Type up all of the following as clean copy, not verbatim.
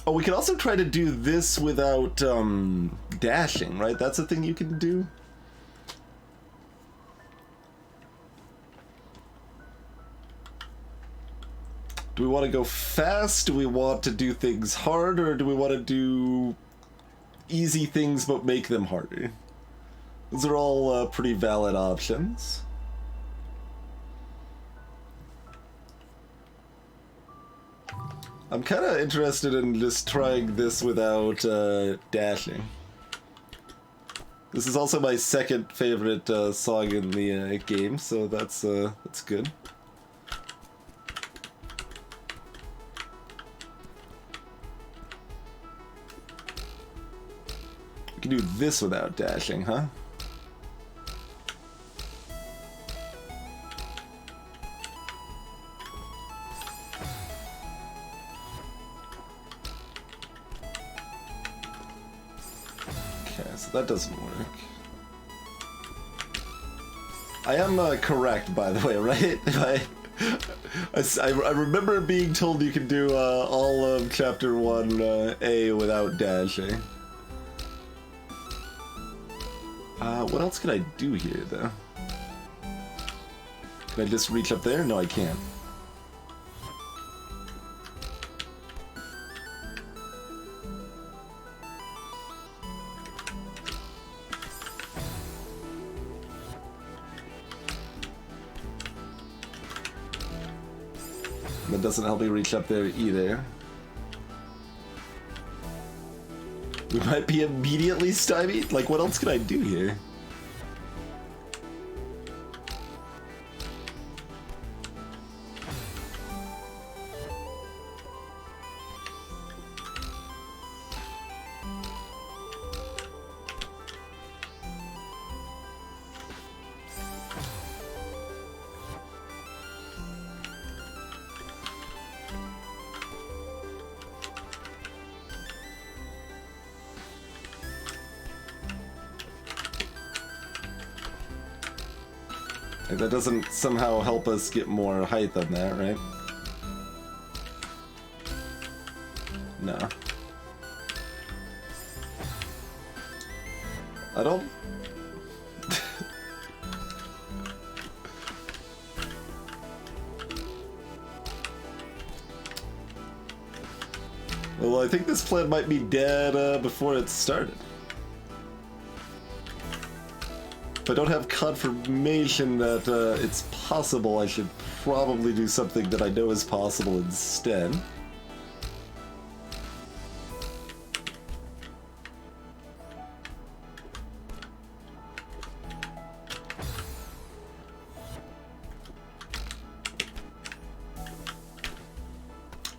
Oh, we could also try to do this without dashing, right? That's a thing you can do. Do we want to go fast? Do we want to do things hard? Or do we want to do easy things but make them harder? Those are all pretty valid options. I'm kind of interested in just trying this without dashing. This is also my second favorite song in the game, so that's good. We can do this without dashing, huh? That doesn't work. I am correct, by the way, right? I remember being told you can do all of Chapter 1A without dashing. What else can I do here, though? Can I just reach up there? No, I can't. That doesn't help me reach up there either. We might be immediately stymied? Like, what else can I do here? That doesn't somehow help us get more height on that, right? No. I don't... Well, I think this plan might be dead before it started. If I don't have confirmation that it's possible, I should probably do something that I know is possible instead.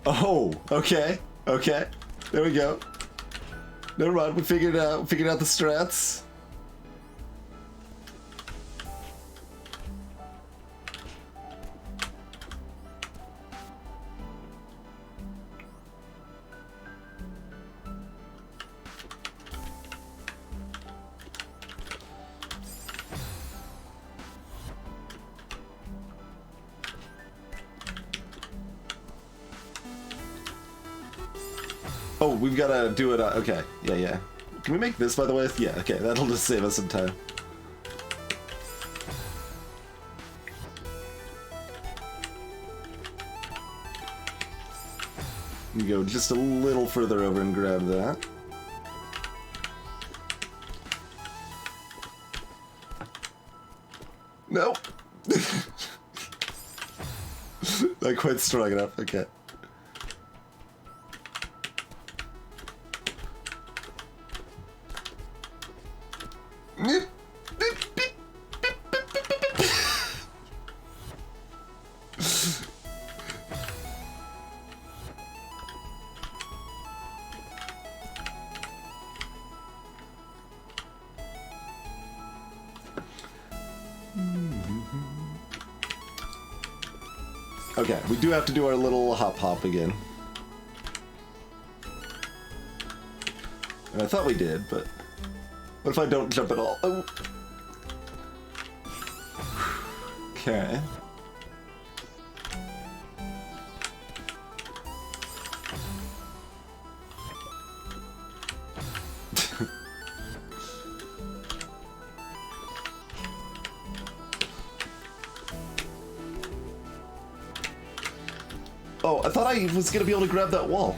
Oh, okay, okay. There we go. Never mind, we figured out the strats. Oh, we've got to do it. Okay, yeah. Can we make this, by the way? Yeah, okay, that'll just save us some time. You go just a little further over and grab that. Nope. Not quite strong enough. Okay. Okay, we do have to do our little hop again. And I thought we did, but what if I don't jump at all? Oh. Okay. I thought I was gonna be able to grab that wall.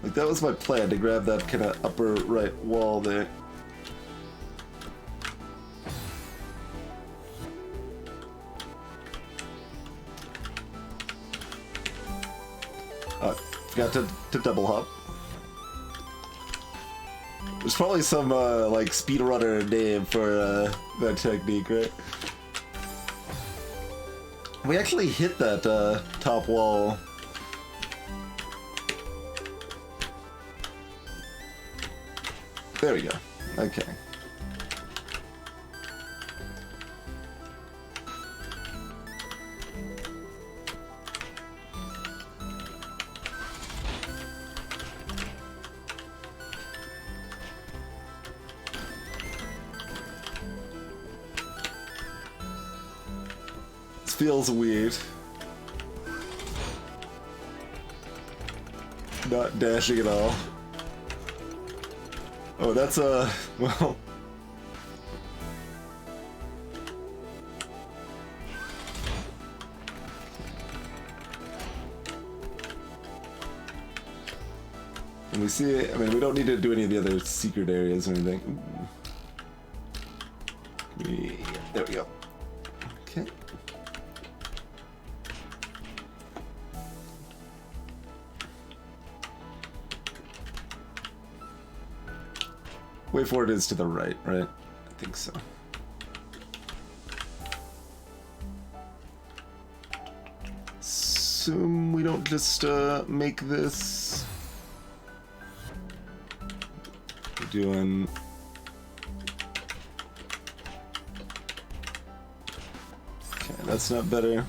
Like, that was my plan, to grab that kind of upper right wall there. Forgot to double hop. There's probably some, like, speedrunner name for, that technique, right? We actually hit that, top wall. There we go. Okay. This feels weird. Not dashing at all. Oh, that's well. And we see, I mean, we don't need to do any of the other secret areas or anything. There we go. Okay. Way forward is to the right, right? I think so. Assume we don't just make this. We're doing. Okay, that's not better.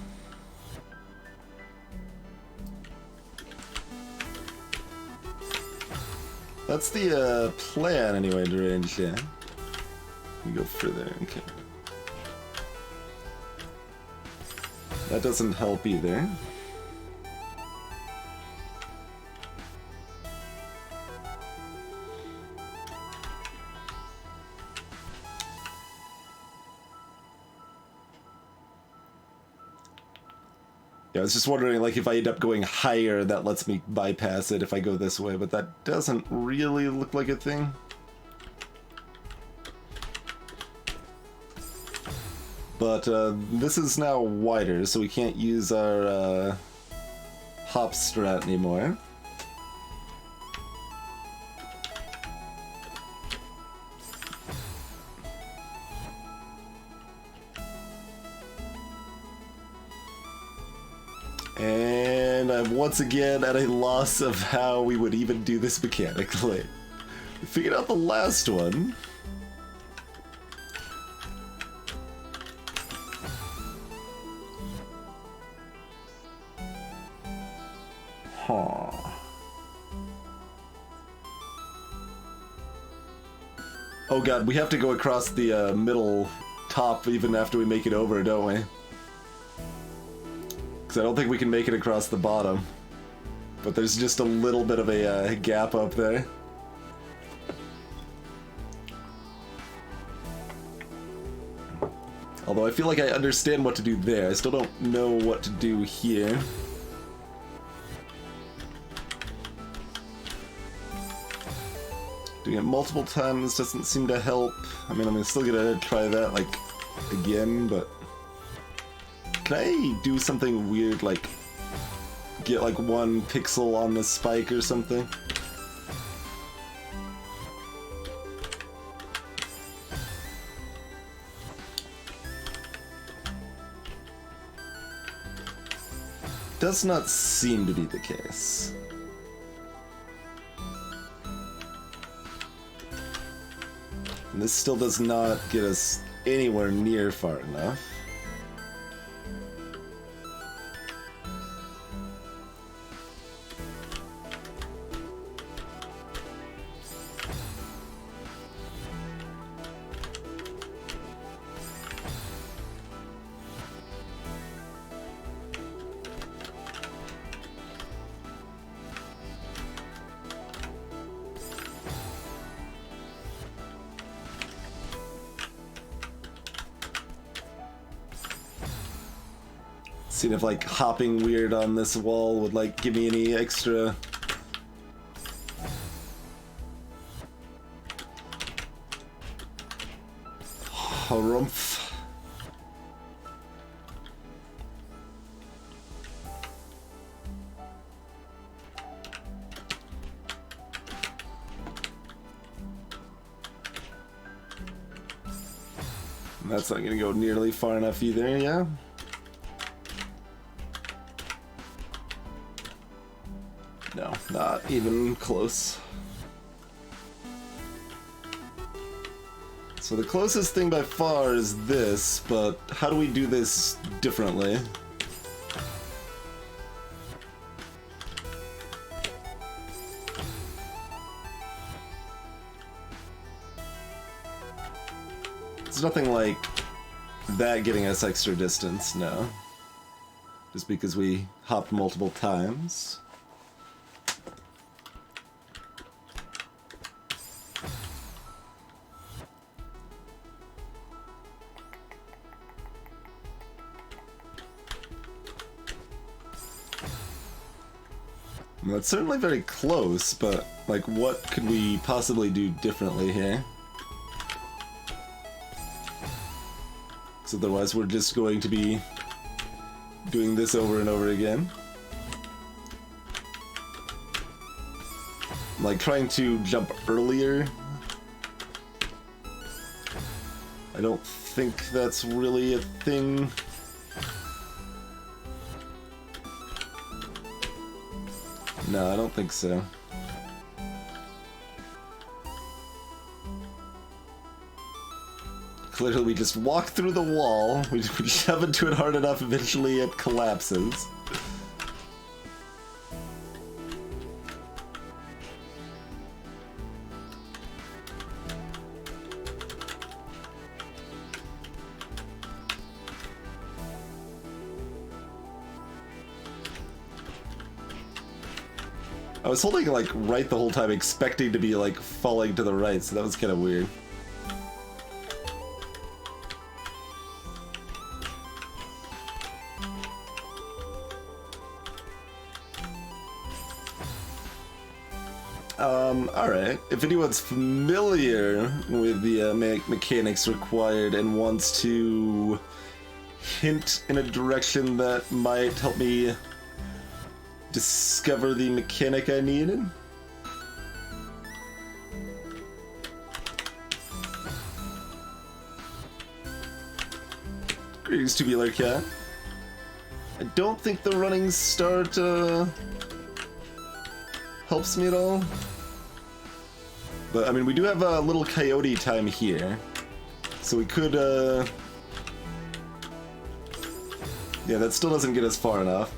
That's the plan anyway, Deranged, yeah. We go further, okay. That doesn't help either. Yeah, I was just wondering, like, if I end up going higher, that lets me bypass it if I go this way, but that doesn't really look like a thing. But this is now wider, so we can't use our hop strat anymore. And I'm once again at a loss of how we would even do this mechanically. We figured out the last one. Huh. Oh god, we have to go across the middle top even after we make it over, don't we? Because I don't think we can make it across the bottom. But there's just a little bit of a gap up there. Although I feel like I understand what to do there. I still don't know what to do here. Doing it multiple times doesn't seem to help. I mean, I'm still gonna try that, like, again, but... Can I do something weird, like get like 1 pixel on the spike or something? Does not seem to be the case. And this still does not get us anywhere near far enough. Seeing if like hopping weird on this wall would like give me any extra. Harumph. That's not gonna go nearly far enough either, yeah? No, not even close. So the closest thing by far is this, but how do we do this differently? It's nothing like that getting us extra distance, no. Just because we hopped multiple times. Well, it's certainly very close, but like what could we possibly do differently here? So otherwise we're just going to be doing this over and over again. Like trying to jump earlier. I don't think that's really a thing. No, I don't think so. Clearly we just walk through the wall, we shove into it hard enough, eventually it collapses. I was holding like right the whole time, expecting to be like falling to the right, so that was kind of weird. Alright. If anyone's familiar with the mechanics required and wants to hint in a direction that might help me discover the mechanic I needed. Greetings, Tubular Cat. I don't think the running start helps me at all. But I mean, we do have a little coyote time here, so we could yeah, that still doesn't get us far enough.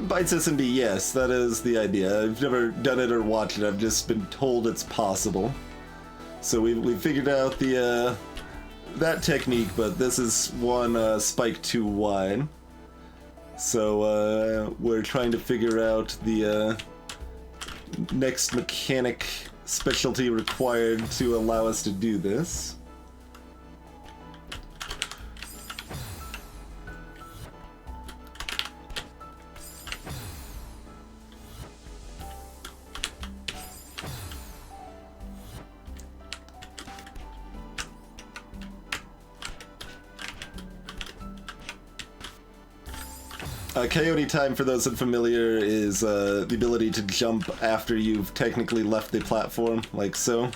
Bites SMB, yes, that is the idea. I've never done it or watched it, I've just been told it's possible. So we figured out the that technique, but this is one spike too wide. So we're trying to figure out the next mechanic specialty required to allow us to do this. Coyote time, for those unfamiliar, is the ability to jump after you've technically left the platform, like so.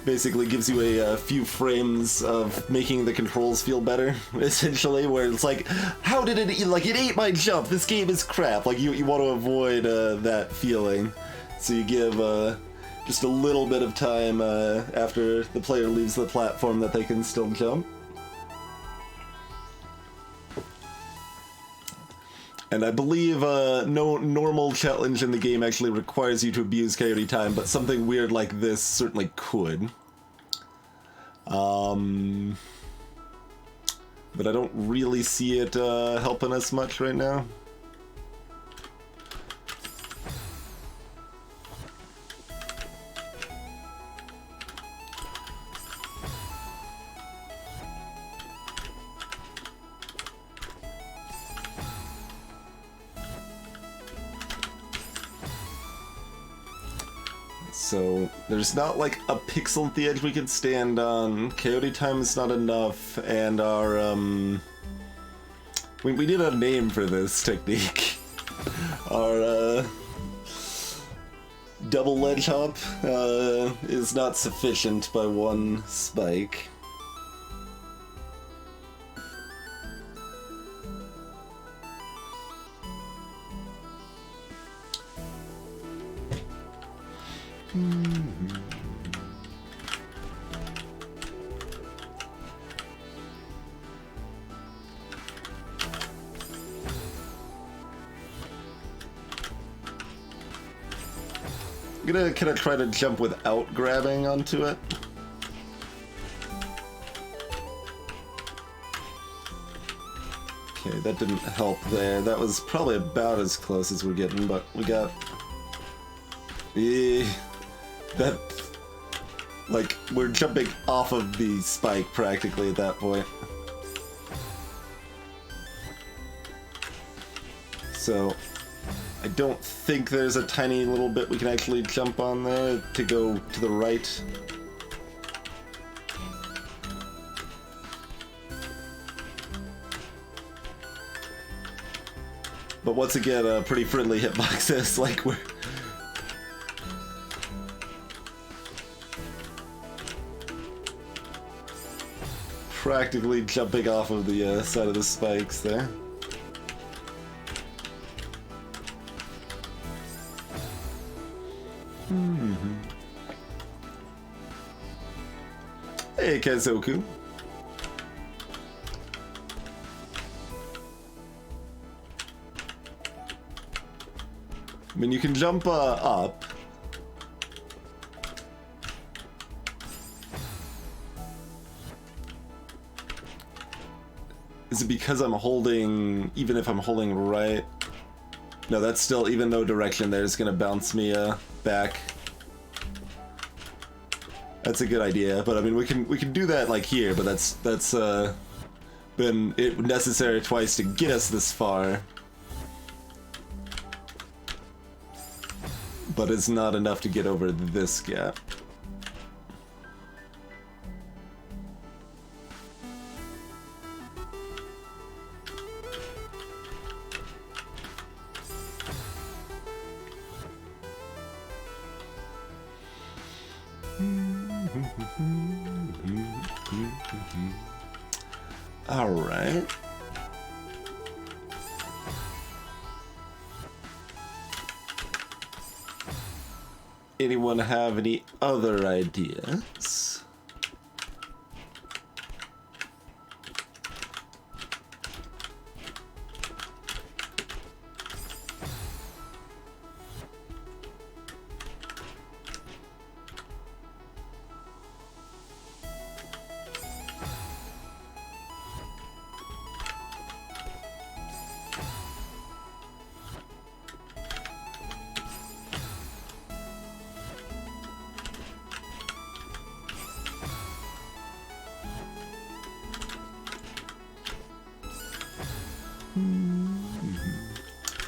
Basically gives you a few frames of making the controls feel better, essentially, where it's like, how did it eat? Like, it ate my jump, this game is crap. Like, you want to avoid that feeling. So you give just a little bit of time after the player leaves the platform that they can still jump. And I believe no normal challenge in the game actually requires you to abuse coyote time, but something weird like this certainly could. But I don't really see it helping us much right now. So there's not like a pixel at the edge we can stand on. Coyote time is not enough, and our we need a name for this technique. Our double ledge hop is not sufficient by one spike. I'm gonna kind of try to jump without grabbing onto it. Okay, that didn't help there. That was probably about as close as we're getting, but we got... that... like, we're jumping off of the spike practically at that point. So... I don't think there's a tiny little bit we can actually jump on there to go to the right. But once again, a pretty friendly hitboxes, like we're... practically jumping off of the side of the spikes there. Hey, Kazoku. I mean, you can jump up. Is it because I'm holding, even if I'm holding right? No, that's still, even no direction there, it's gonna bounce me back. That's a good idea, but I mean we can do that like here, but that's been necessary twice to get us this far. But it's not enough to get over this gap. All right. Anyone have any other ideas?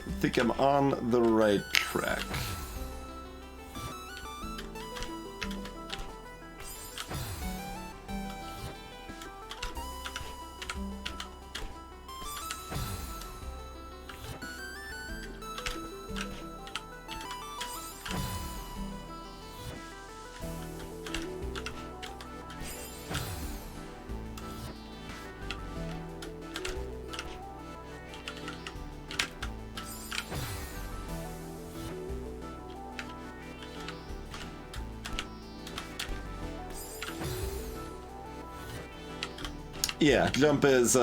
I think I'm on the right track. Yeah, jump is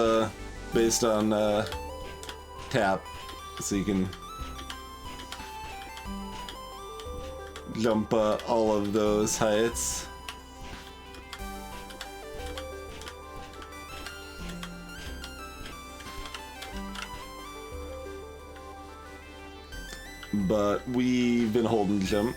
based on tap, so you can jump all of those heights. But we've been holding jump.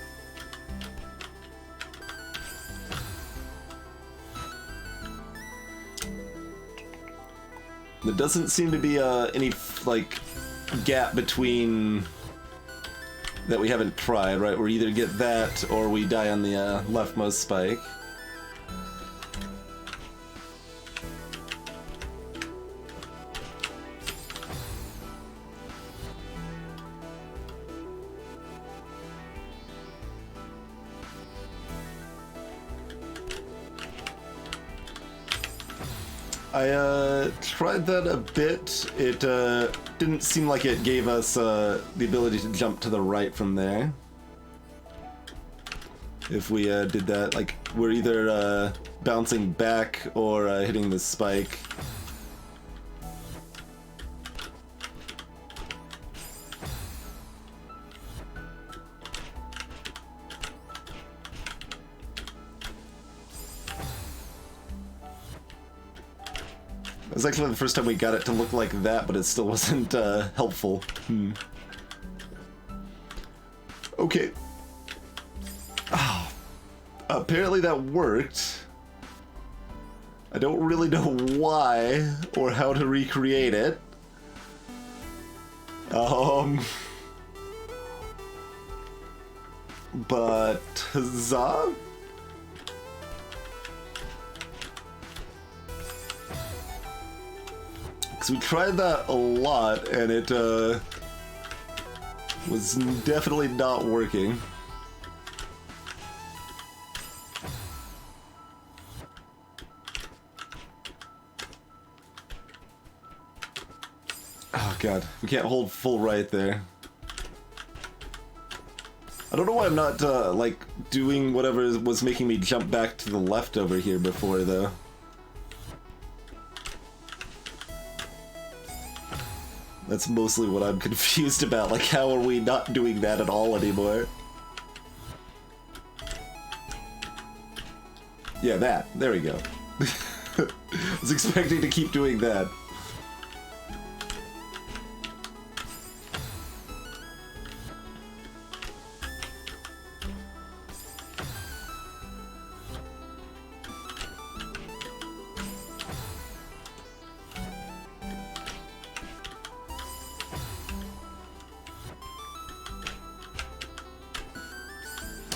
There doesn't seem to be any like gap between that we haven't tried, right? We either get that or we die on the leftmost spike. I tried that a bit. It didn't seem like it gave us the ability to jump to the right from there. If we did that, like, we're either bouncing back or hitting the spike. It was actually the first time we got it to look like that, but it still wasn't helpful. Okay. Oh, apparently that worked. I don't really know why or how to recreate it. But huzzah? Because we tried that a lot, and it was definitely not working. Oh god, we can't hold full right there. I don't know why I'm not, like, doing whatever was making me jump back to the left over here before, though. That's mostly what I'm confused about, like, how are we not doing that at all anymore? Yeah, that. There we go. I was expecting to keep doing that.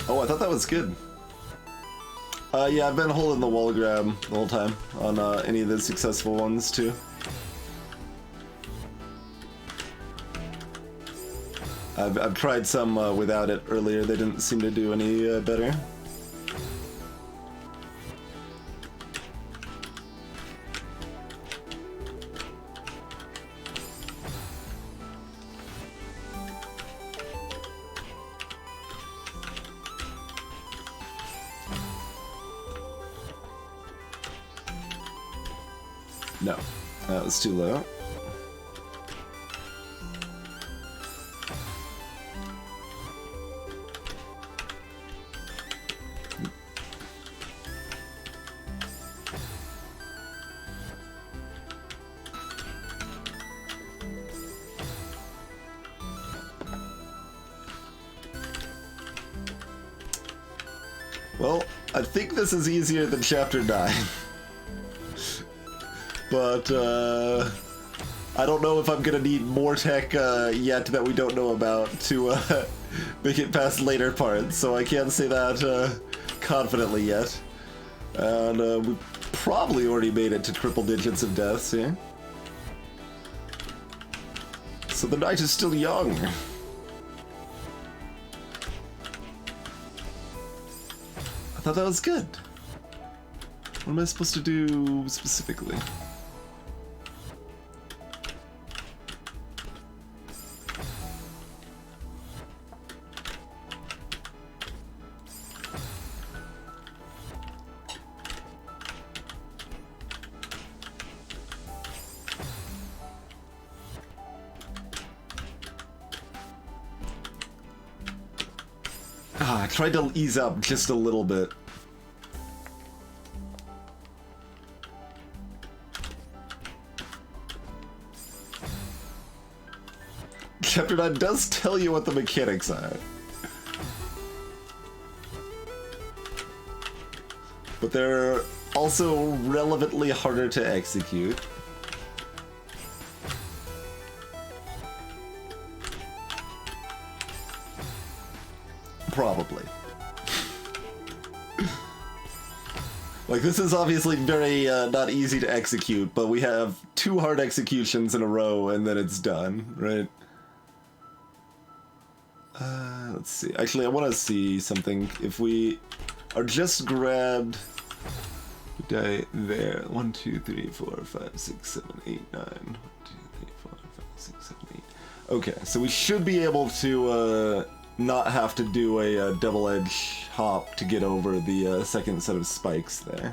Oh, I thought that was good. Yeah, I've been holding the wall grab the whole time on any of the successful ones, too. I've tried some without it earlier. They didn't seem to do any better. No, that was too low. Well, I think this is easier than Chapter 9. But, I don't know if I'm gonna need more tech yet that we don't know about to make it past later parts, so I can't say that confidently yet. And we probably already made it to triple digits of deaths here. So the night is still young. I thought that was good. What am I supposed to do specifically? I tried to ease up just a little bit. Chapter 9 does tell you what the mechanics are. But they're also relevantly harder to execute. Probably. Like, this is obviously very not easy to execute, but we have 2 hard executions in a row, and then it's done, right? Let's see. Actually, I want to see something. If we are just grabbed... Die there. 1, 2, 3, 4, 5, 6, 7, 8, 9. 1, 2, 3, 4, 5, 6, 7, 8. Okay, so we should be able to not have to do a double edge hop to get over the second set of spikes there.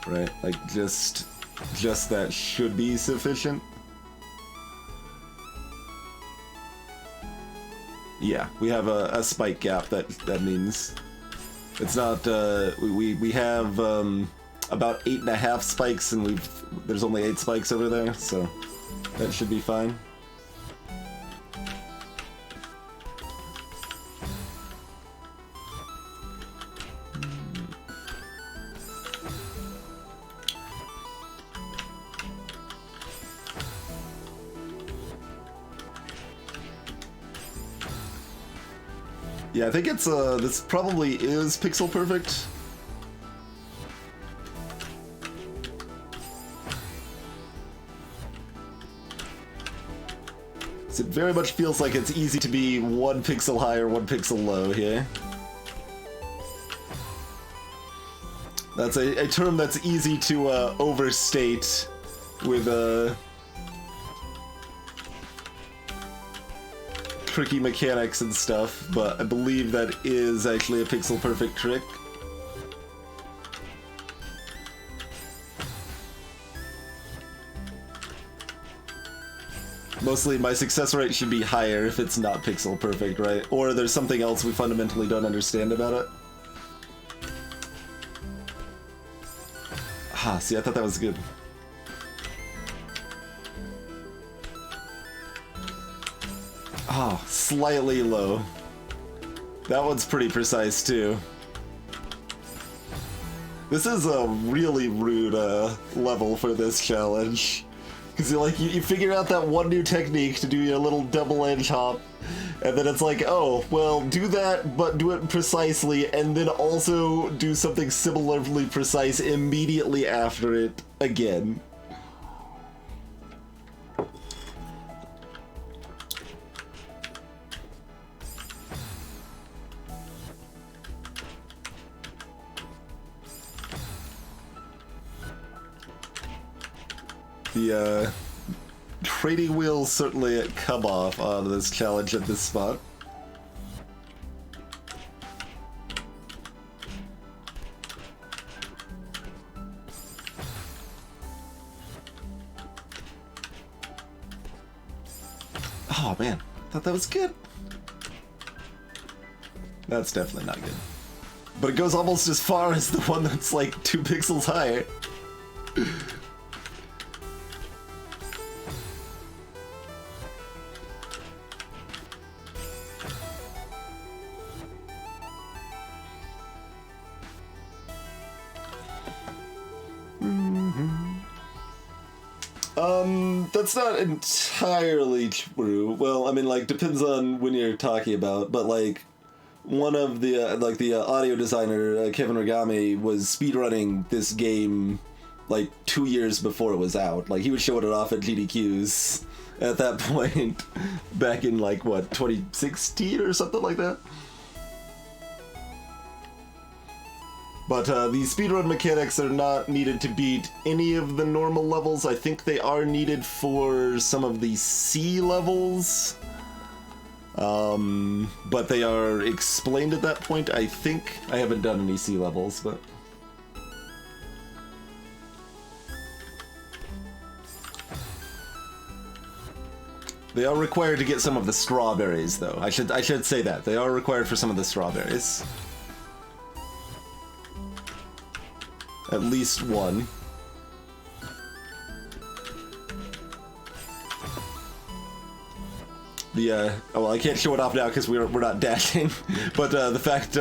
Right? Like, just that should be sufficient. Yeah, we have a spike gap that means it's not we have about 8.5 spikes, and there's only 8 spikes over there, so that should be fine. Yeah, I think it's this probably is pixel perfect. So it very much feels like it's easy to be 1 pixel high or 1 pixel low here. That's a term that's easy to overstate with tricky mechanics and stuff, but I believe that is actually a pixel perfect trick. Mostly my success rate should be higher if it's not pixel perfect, right? Or there's something else we fundamentally don't understand about it. Ah, see, I thought that was good. Oh, slightly low. That one's pretty precise too. This is a really rude level for this challenge. Because you figure out that one new technique to do your little double edge hop, and then it's like, oh, well, do that, but do it precisely, and then also do something similarly precise immediately after it again. The trading wheels certainly come off on this challenge at this spot. Oh man, I thought that was good. That's definitely not good. But it goes almost as far as the one that's like 2 pixels higher. That's not entirely true. Well, I mean, like, depends on when you're talking about, but, like, one of the, audio designer, Kevin Regami, was speedrunning this game, like, 2 years before it was out. Like, he was showing it off at GDQs at that point, back in, like, what, 2016 or something like that? But the speedrun mechanics are not needed to beat any of the normal levels. I think they are needed for some of the C levels. But they are explained at that point, I think. I haven't done any C levels, but... They are required to get some of the strawberries, though. I should say that. They are required for some of the strawberries. At least one. Well, I can't show it off now because we're not dashing, but the fact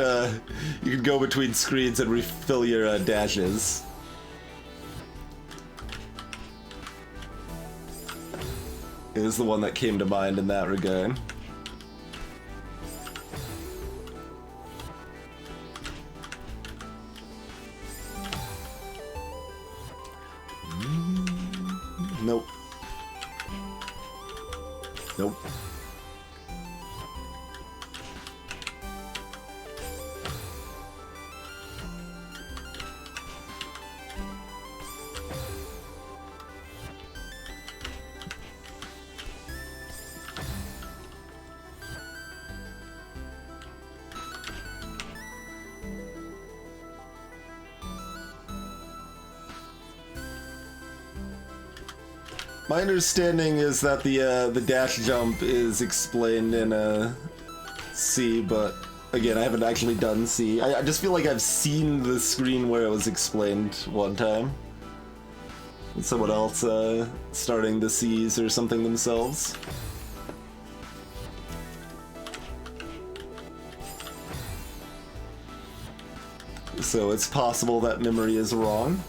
you can go between screens and refill your dashes. Is the one that came to mind in that regard. Nope. My understanding is that the dash jump is explained in C, but again, I haven't actually done C. I just feel like I've seen the screen where it was explained one time. With someone else starting the C's or something themselves. So it's possible that memory is wrong.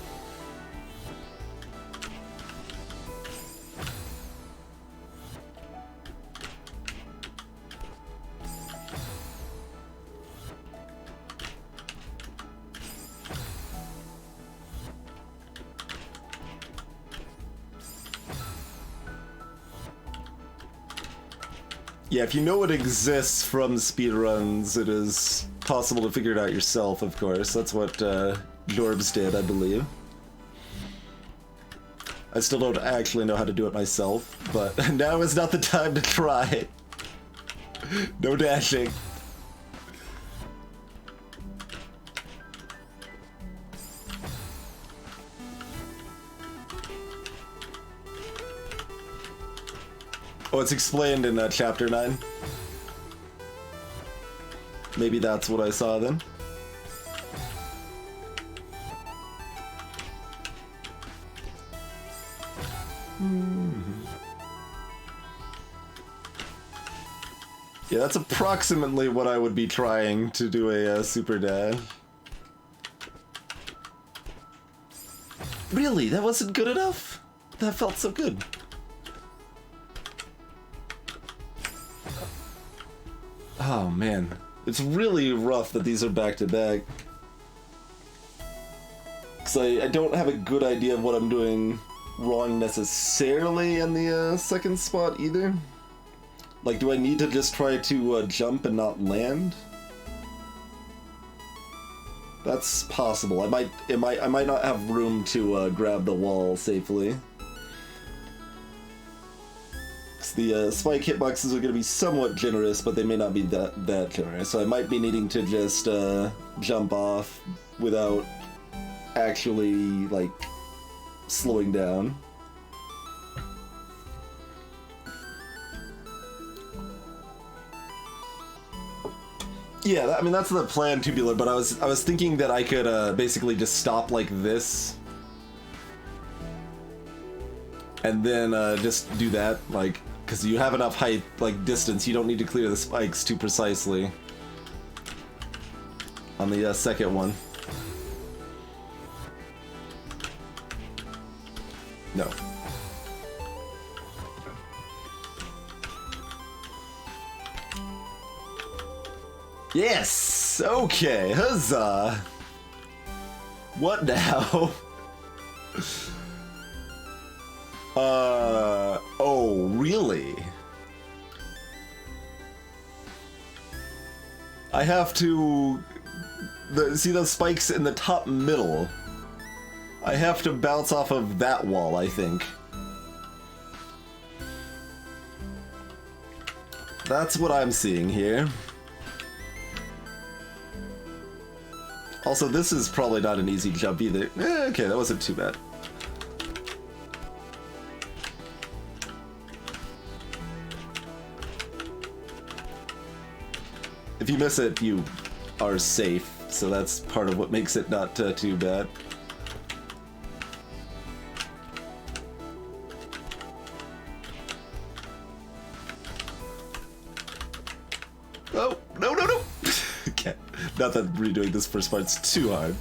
Yeah, if you know it exists from speedruns, it is possible to figure it out yourself, of course. That's what Jorbs did, I believe. I still don't actually know how to do it myself, but now is not the time to try. No dashing. Oh, it's explained in Chapter 9. Maybe that's what I saw then. Yeah, that's approximately what I would be trying to do a super dash. Really? That wasn't good enough? That felt so good. Oh man, it's really rough that these are back to back. Because I don't have a good idea of what I'm doing wrong necessarily in the second spot either. Like, do I need to just try to jump and not land? That's possible. I might not have room to grab the wall safely. The spike hitboxes are going to be somewhat generous, but they may not be that generous. So I might be needing to just jump off without actually, like, slowing down. Yeah, I mean, that's the plan, Tubular, but I was thinking that I could basically just stop like this. And then just do that, like... Because you have enough height, like distance, you don't need to clear the spikes too precisely. On the second one. No. Yes! Okay, huzzah! What now? Oh, really? I have to... see those spikes in the top middle? I have to bounce off of that wall, I think. That's what I'm seeing here. Also, this is probably not an easy jump either. Okay, that wasn't too bad. If you miss it, you are safe, so that's part of what makes it not too bad. Oh, no, no, no! Okay, not that redoing this first part's too hard.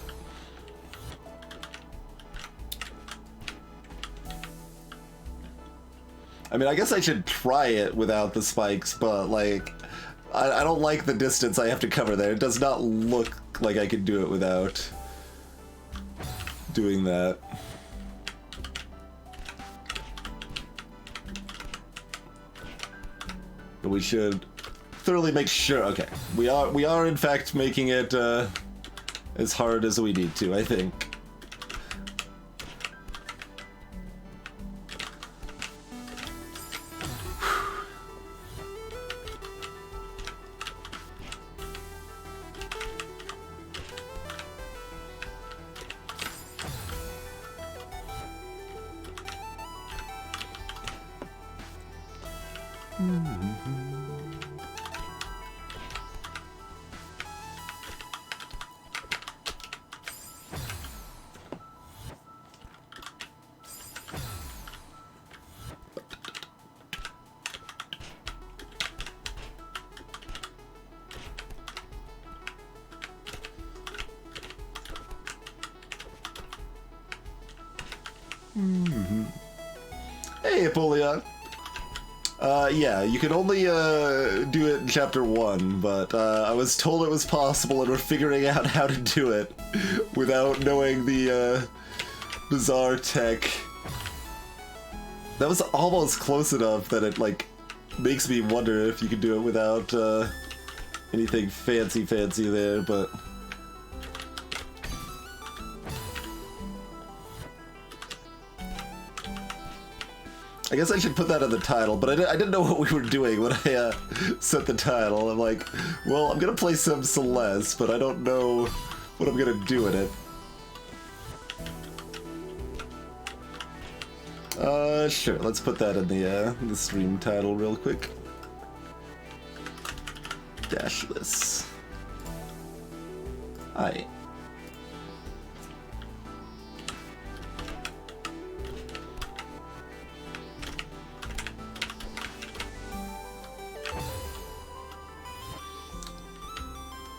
I mean, I guess I should try it without the spikes, but, like... I don't like the distance I have to cover there. It does not look like I could do it without doing that. But we should thoroughly make sure. Okay, we are in fact making it as hard as we need to, I think. Hey, Apollyon. Yeah, you can only do it in Chapter 1, but I was told it was possible and we're figuring out how to do it without knowing the bizarre tech. That was almost close enough that it, like, makes me wonder if you could do it without anything fancy there, but... I guess I should put that in the title, but I didn't know what we were doing when I set the title. I'm like, well, I'm gonna play some Celeste, but I don't know what I'm gonna do in it. Sure, let's put that in the stream title real quick. Dashless. Aye.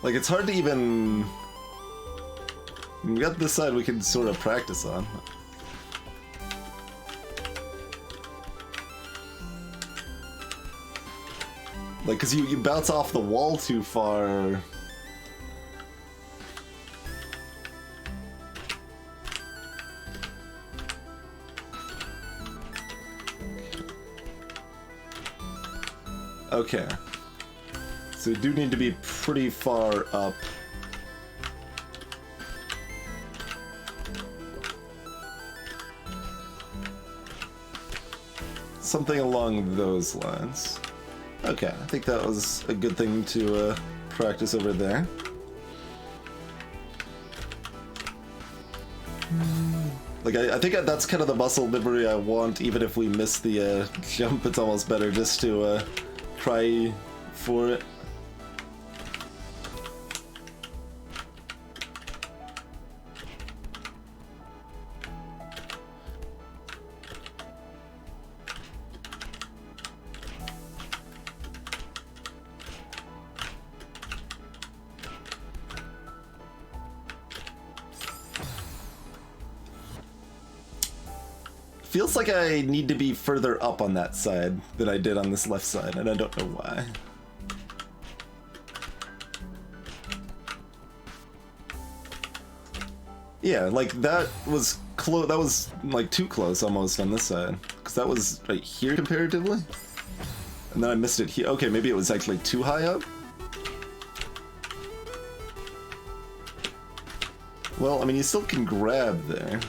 Like, it's hard to even... We got this side we can sort of practice on. Like, cause you bounce off the wall too far. Okay. So you do need to be pretty far up. Something along those lines. Okay, I think that was a good thing to practice over there. Like, I think that's kind of the muscle memory I want, even if we miss the jump. It's almost better just to try for it. Feels like I need to be further up on that side than I did on this left side, and I don't know why. Yeah, like that was close. That was like too close almost on this side, because that was right here comparatively, and then I missed it here. Okay, maybe it was actually too high up. Well, I mean, you still can grab there.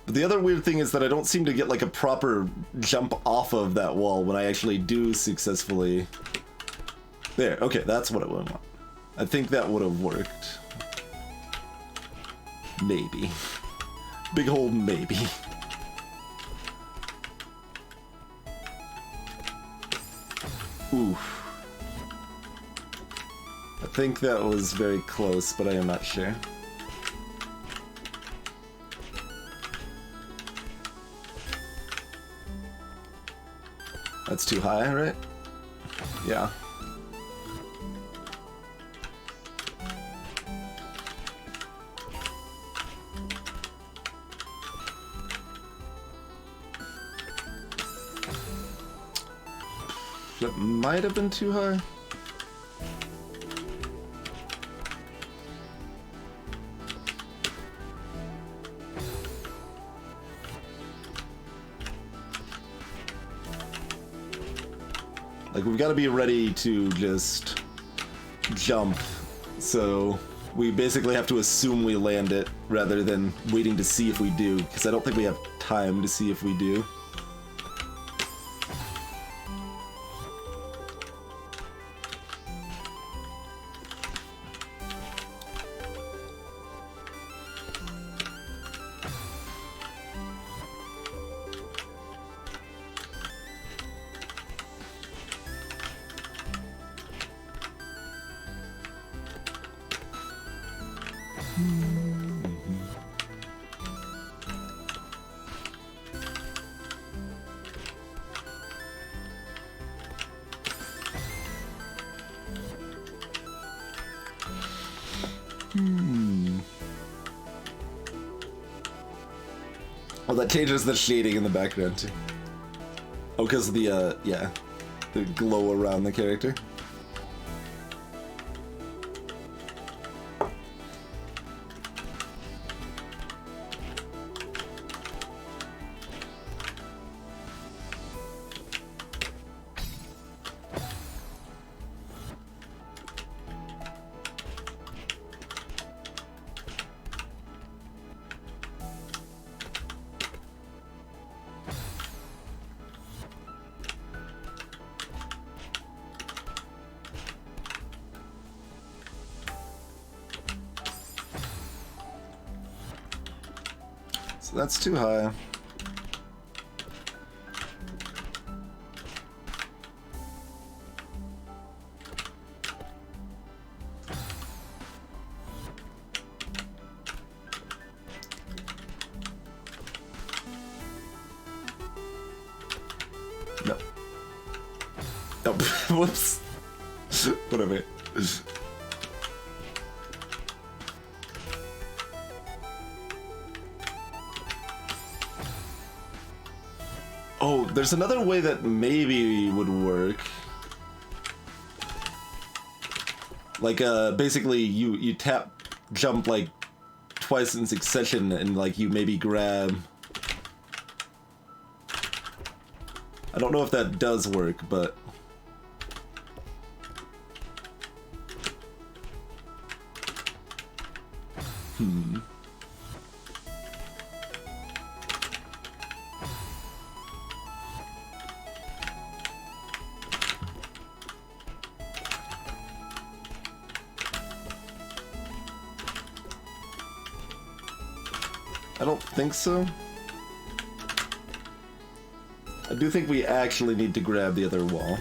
The other weird thing is that I don't seem to get like a proper jump off of that wall when I actually do successfully. There, okay, that's what I would want. I think that would have worked. Maybe. Big old maybe. Oof. I think that was very close, but I am not sure. That's too high, right? Yeah. That might have been too high. Like, we've got to be ready to just jump, so we basically have to assume we land it rather than waiting to see if we do, because I don't think we have time to see if we do. Oh, that changes the shading in the background too. Oh, because of the, yeah, the glow around the character. So that's too high. No. Oh, whoops. Whatever. Oh, there's another way that maybe would work. Like, basically you tap jump like twice in succession and like you maybe grab... I don't know if that does work, but... I don't think so. I do think we actually need to grab the other wall.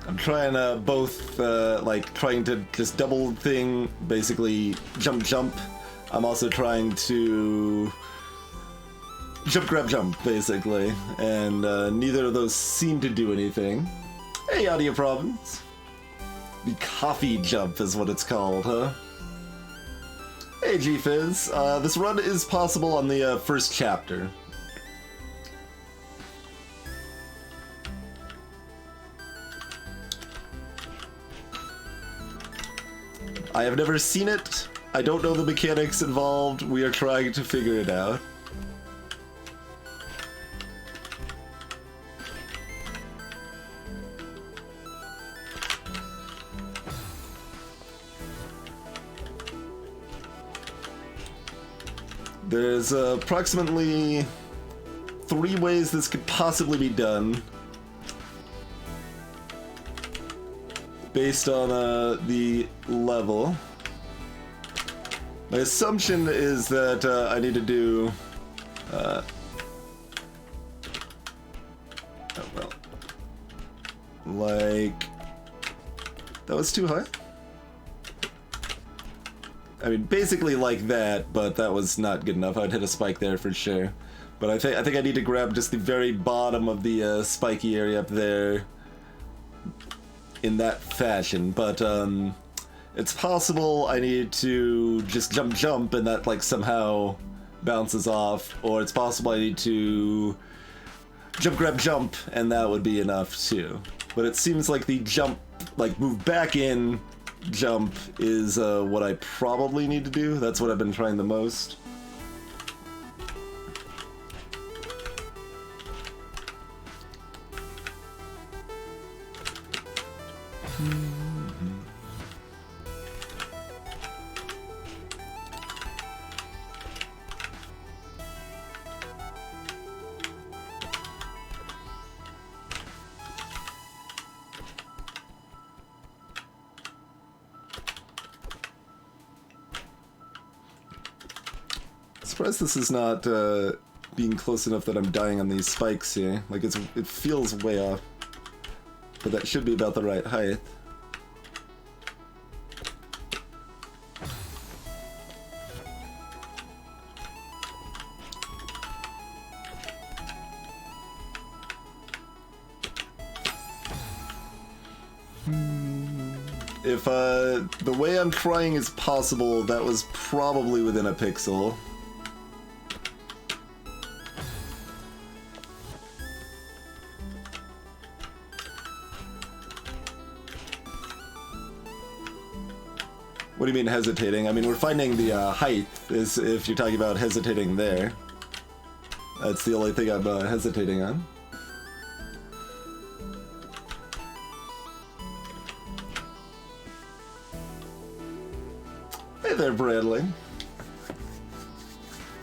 I'm trying both, like, trying to just double thing, basically jump. I'm also trying to jump, grab, jump, basically, and neither of those seem to do anything. Hey, Audio Province. The coffee jump is what it's called, huh? Hey, G-Fizz. This run is possible on the first chapter. I have never seen it. I don't know the mechanics involved. We are trying to figure it out. There's approximately 3 ways this could possibly be done, based on the level. My assumption is that I need to do Oh well. Like... That was too high? I mean, basically like that, but that was not good enough. I'd hit a spike there for sure. But I think I need to grab just the very bottom of the spiky area up there in that fashion. But it's possible I need to just jump and that like somehow bounces off, or it's possible I need to jump and that would be enough too. But it seems like the jump, like move back in, jump is what I probably need to do. That's what I've been trying the most. Surprised this is not being close enough that I'm dying on these spikes here. Like it feels way off, but that should be about the right height. If the way I'm trying is possible, that was probably within a pixel. What do you mean hesitating? I mean, we're finding the height, is if you're talking about hesitating there. That's the only thing I'm hesitating on. Hey there, Bradley.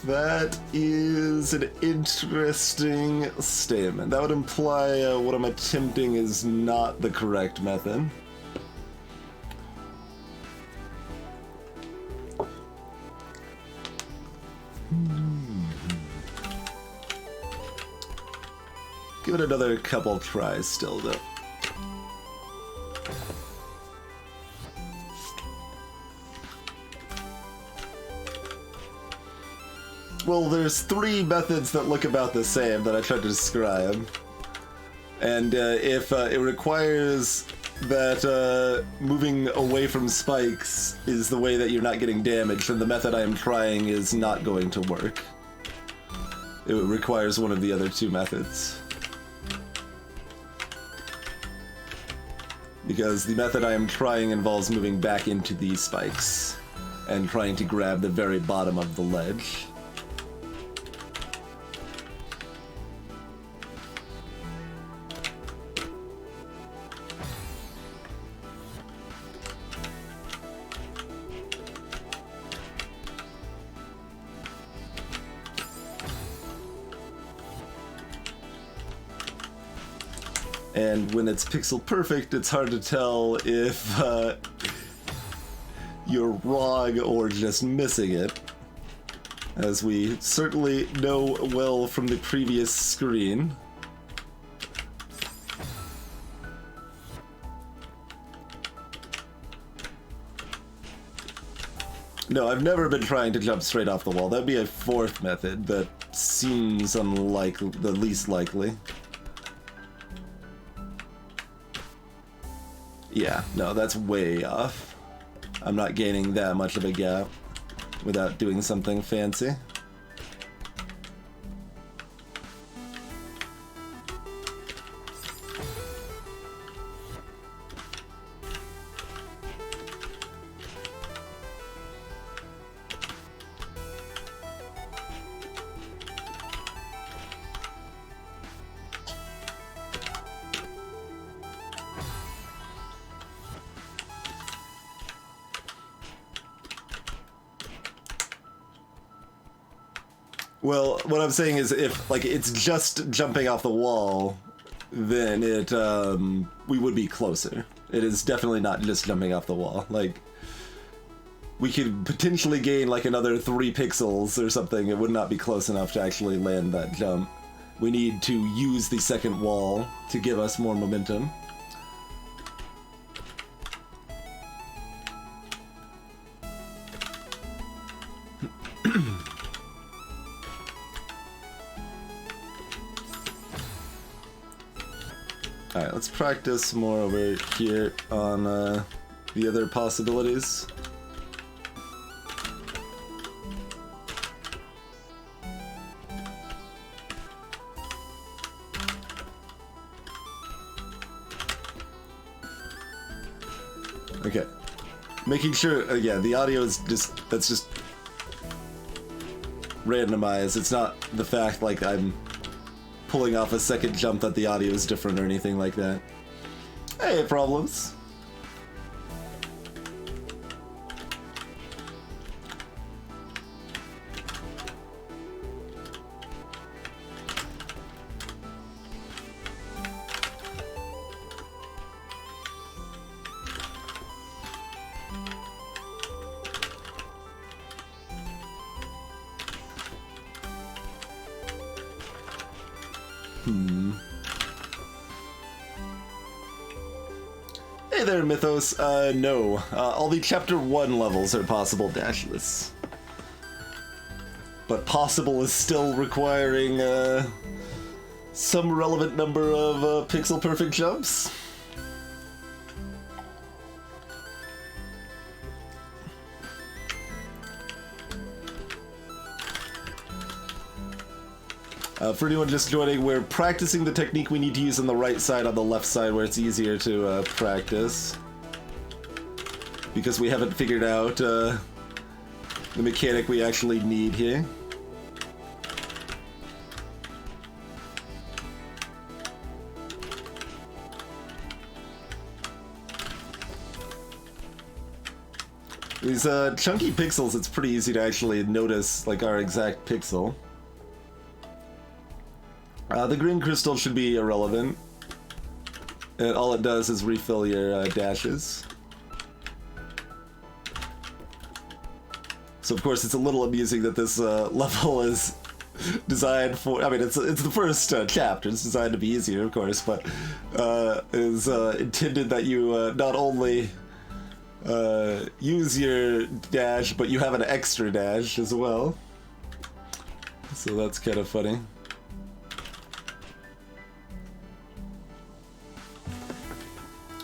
That is an interesting statement. That would imply what I'm attempting is not the correct method. Give it another couple tries still, though. Well, there's three methods that look about the same that I tried to describe. And if it requires that moving away from spikes is the way that you're not getting damaged, then the method I am trying is not going to work. It requires one of the other two methods. Because the method I am trying involves moving back into these spikes and trying to grab the very bottom of the ledge. And when it's pixel perfect, it's hard to tell if you're wrong or just missing it, as we certainly know well from the previous screen. No, I've never been trying to jump straight off the wall. That'd be a fourth method that seems unlikely, the least likely. Yeah, no, that's way off. I'm not gaining that much of a gap without doing something fancy. Well, what I'm saying is if, like, it's just jumping off the wall, then it, we would be closer. It is definitely not just jumping off the wall. Like, we could potentially gain like another 3 pixels or something. It would not be close enough to actually land that jump. We need to use the second wall to give us more momentum. Alright, let's practice more over here on the other possibilities. Okay. Making sure, yeah, the audio is just, that's just randomized. It's not the fact like I'm pulling off a second jump that the audio is different or anything like that. Hey, problems. Hey there, Mythos. No. All the Chapter 1 levels are possible Dashless. But possible is still requiring, some relevant number of, pixel-perfect jumps. For anyone just joining, we're practicing the technique we need to use on the right side, on the left side where it's easier to practice. Because we haven't figured out the mechanic we actually need here. These chunky pixels, it's pretty easy to actually notice like our exact pixel. The green crystal should be irrelevant. And all it does is refill your dashes. So of course it's a little amusing that this level is designed for, I mean it's the first chapter, it's designed to be easier of course, but is intended that you not only use your dash, but you have an extra dash as well. So that's kind of funny.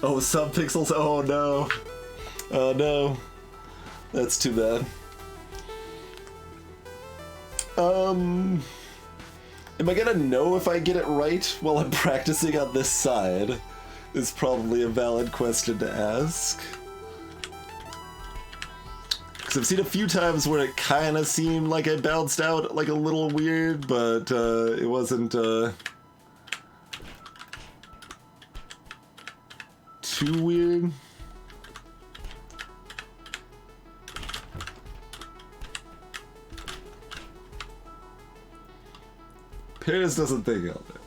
Oh, subpixels? Oh no. Oh no. That's too bad. Am I gonna know if I get it right while I'm practicing on this side? Is probably a valid question to ask. Because I've seen a few times where it kind of seemed like I bounced out like a little weird, but it wasn't too weird. Paris doesn't think out there.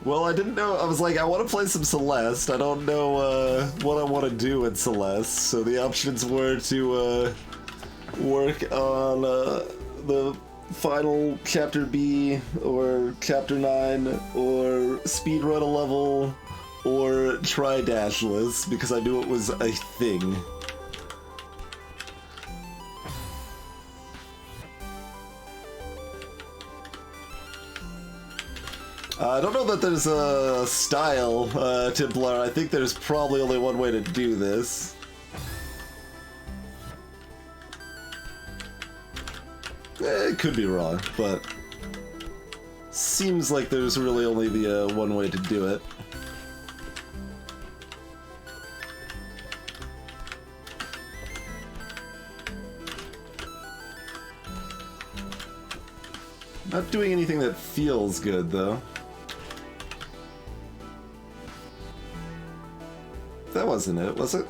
Well, I didn't know. I was like, I want to play some Celeste. I don't know what I want to do in Celeste. So the options were to work on the final Chapter B, or Chapter 9, or speedrun a level, or try Dashless, because I knew it was a thing. I don't know that there's a style, Templar. I think there's probably only one way to do this. It could be wrong, but seems like there's really only the one way to do it. Not doing anything that feels good, though. That wasn't it, was it?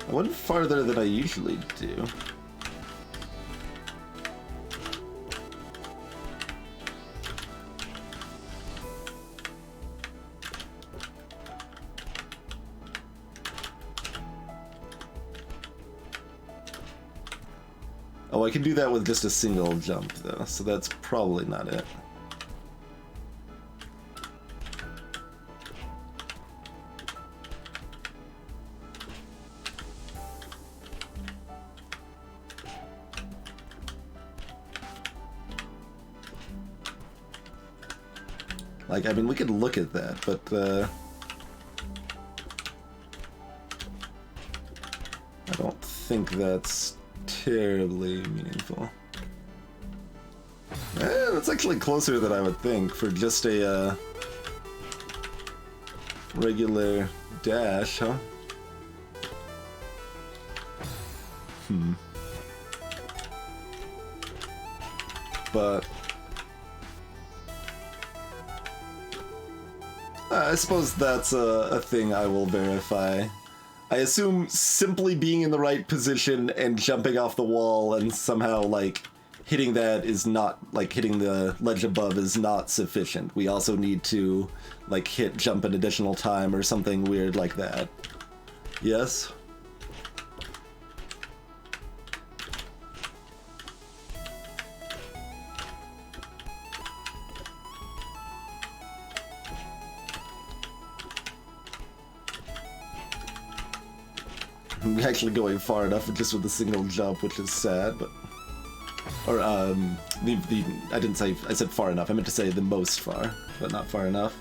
I went farther than I usually do. Oh, I can do that with just a single jump, though, so that's probably not it. Like, I mean, we could look at that, but, I don't think that's terribly meaningful. That's actually closer than I would think for just a, regular dash, huh? But I suppose that's a thing I will verify. I assume simply being in the right position and jumping off the wall and somehow, like, hitting that is not, like, hitting the ledge above is not sufficient. We also need to, like, jump an additional time or something weird like that. Yes? I'm actually going far enough just with a single jump, which is sad, but... Or, I didn't say... I said far enough. I meant to say the most far, but not far enough.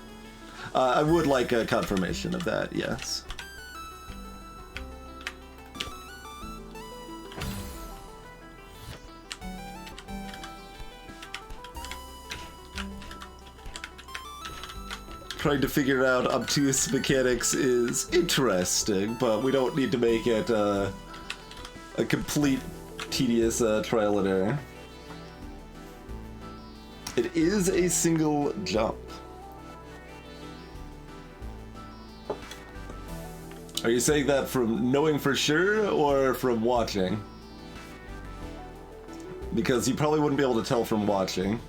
I would like a confirmation of that, yes. Trying to figure out obtuse mechanics is interesting, but we don't need to make it a complete tedious trial and error. It is a single jump. Are you saying that from knowing for sure or from watching? Because you probably wouldn't be able to tell from watching.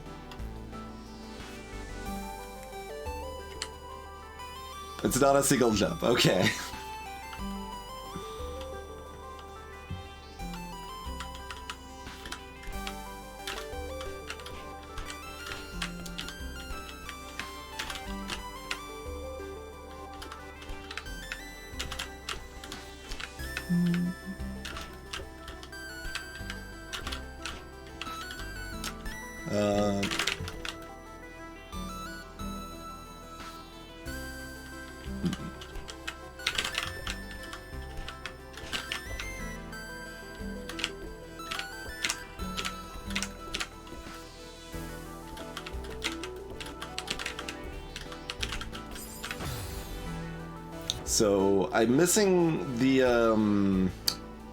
It's not a single jump, okay. So I'm missing the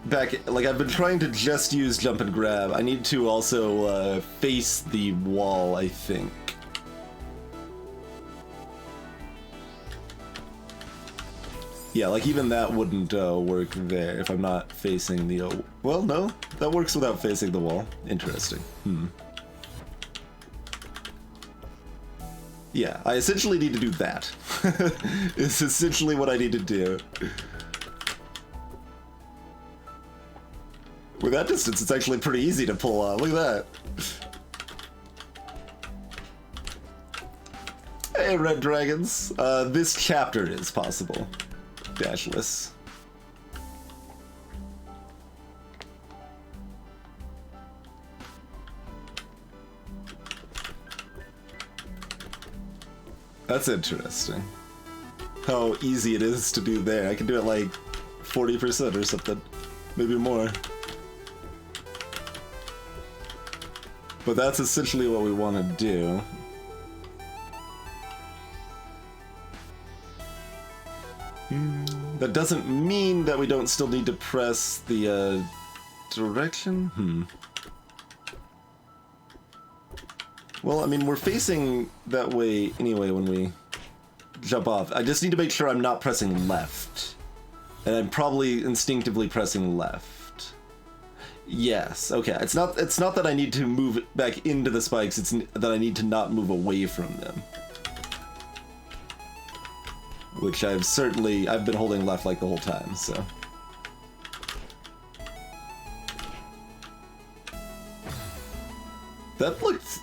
like I've been trying to just use jump and grab. I need to also face the wall, I think. Yeah, like even that wouldn't work there if I'm not facing the... well, no, that works without facing the wall. Interesting. Yeah, I essentially need to do that. It's essentially what I need to do. With that distance, it's actually pretty easy to pull off. Look at that. Hey, Red Dragons. This chapter is possible. Dashless. That's interesting. How easy it is to do there. I can do it like 40% or something. Maybe more. But that's essentially what we want to do. That doesn't mean that we don't still need to press the direction? Well, I mean, we're facing that way anyway when we jump off. I just need to make sure I'm not pressing left. And I'm probably instinctively pressing left. Yes, okay. It's not that I need to move back into the spikes, it's that I need to not move away from them. Which I've been holding left like the whole time, so. That looked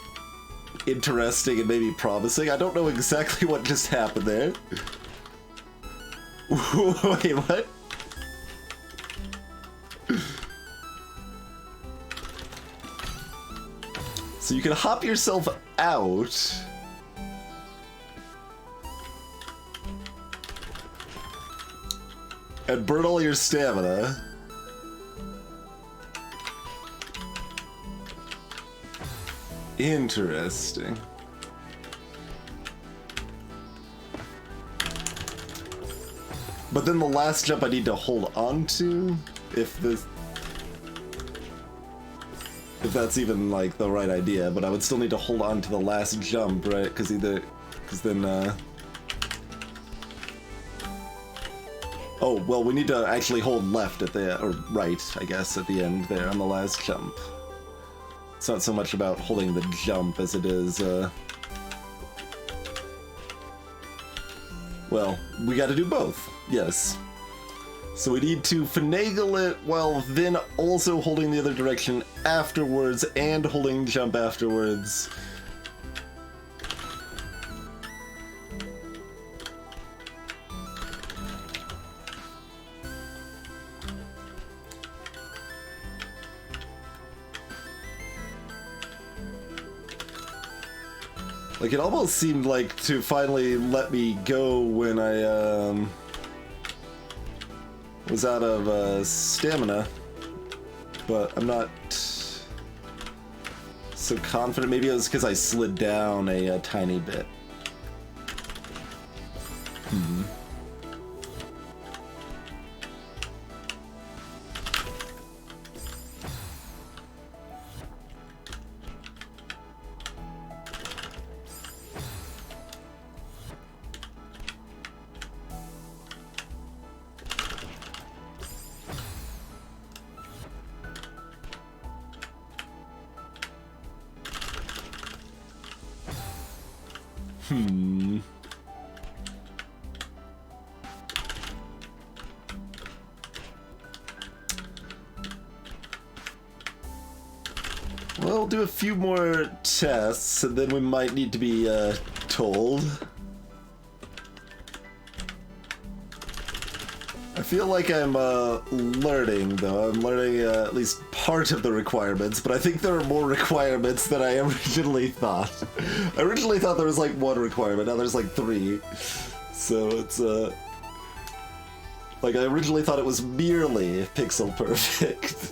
interesting and maybe promising. I don't know exactly what just happened there. Wait, what? So you can hop yourself out. And burn all your stamina. Interesting. But then the last jump I need to hold on to, if that's even like the right idea, but I would still need to hold on to the last jump, right? Because then oh, well, we need to actually hold left at the, or right, I guess, at the end there on the last jump. It's not so much about holding the jump as it is, well, we gotta do both, yes. So we need to finagle it while then also holding the other direction afterwards and holding jump afterwards. Like, it almost seemed like to finally let me go when I, was out of, stamina. But I'm not so confident. Maybe it was because I slid down a tiny bit. Well, we'll do a few more tests, and then we might need to be, told. I feel like I'm, learning, though. I'm learning, at least part of the requirements, but I think there are more requirements than I originally thought. I originally thought there was, like, one requirement, now there's, like, 3. So it's, like, I originally thought it was merely pixel perfect.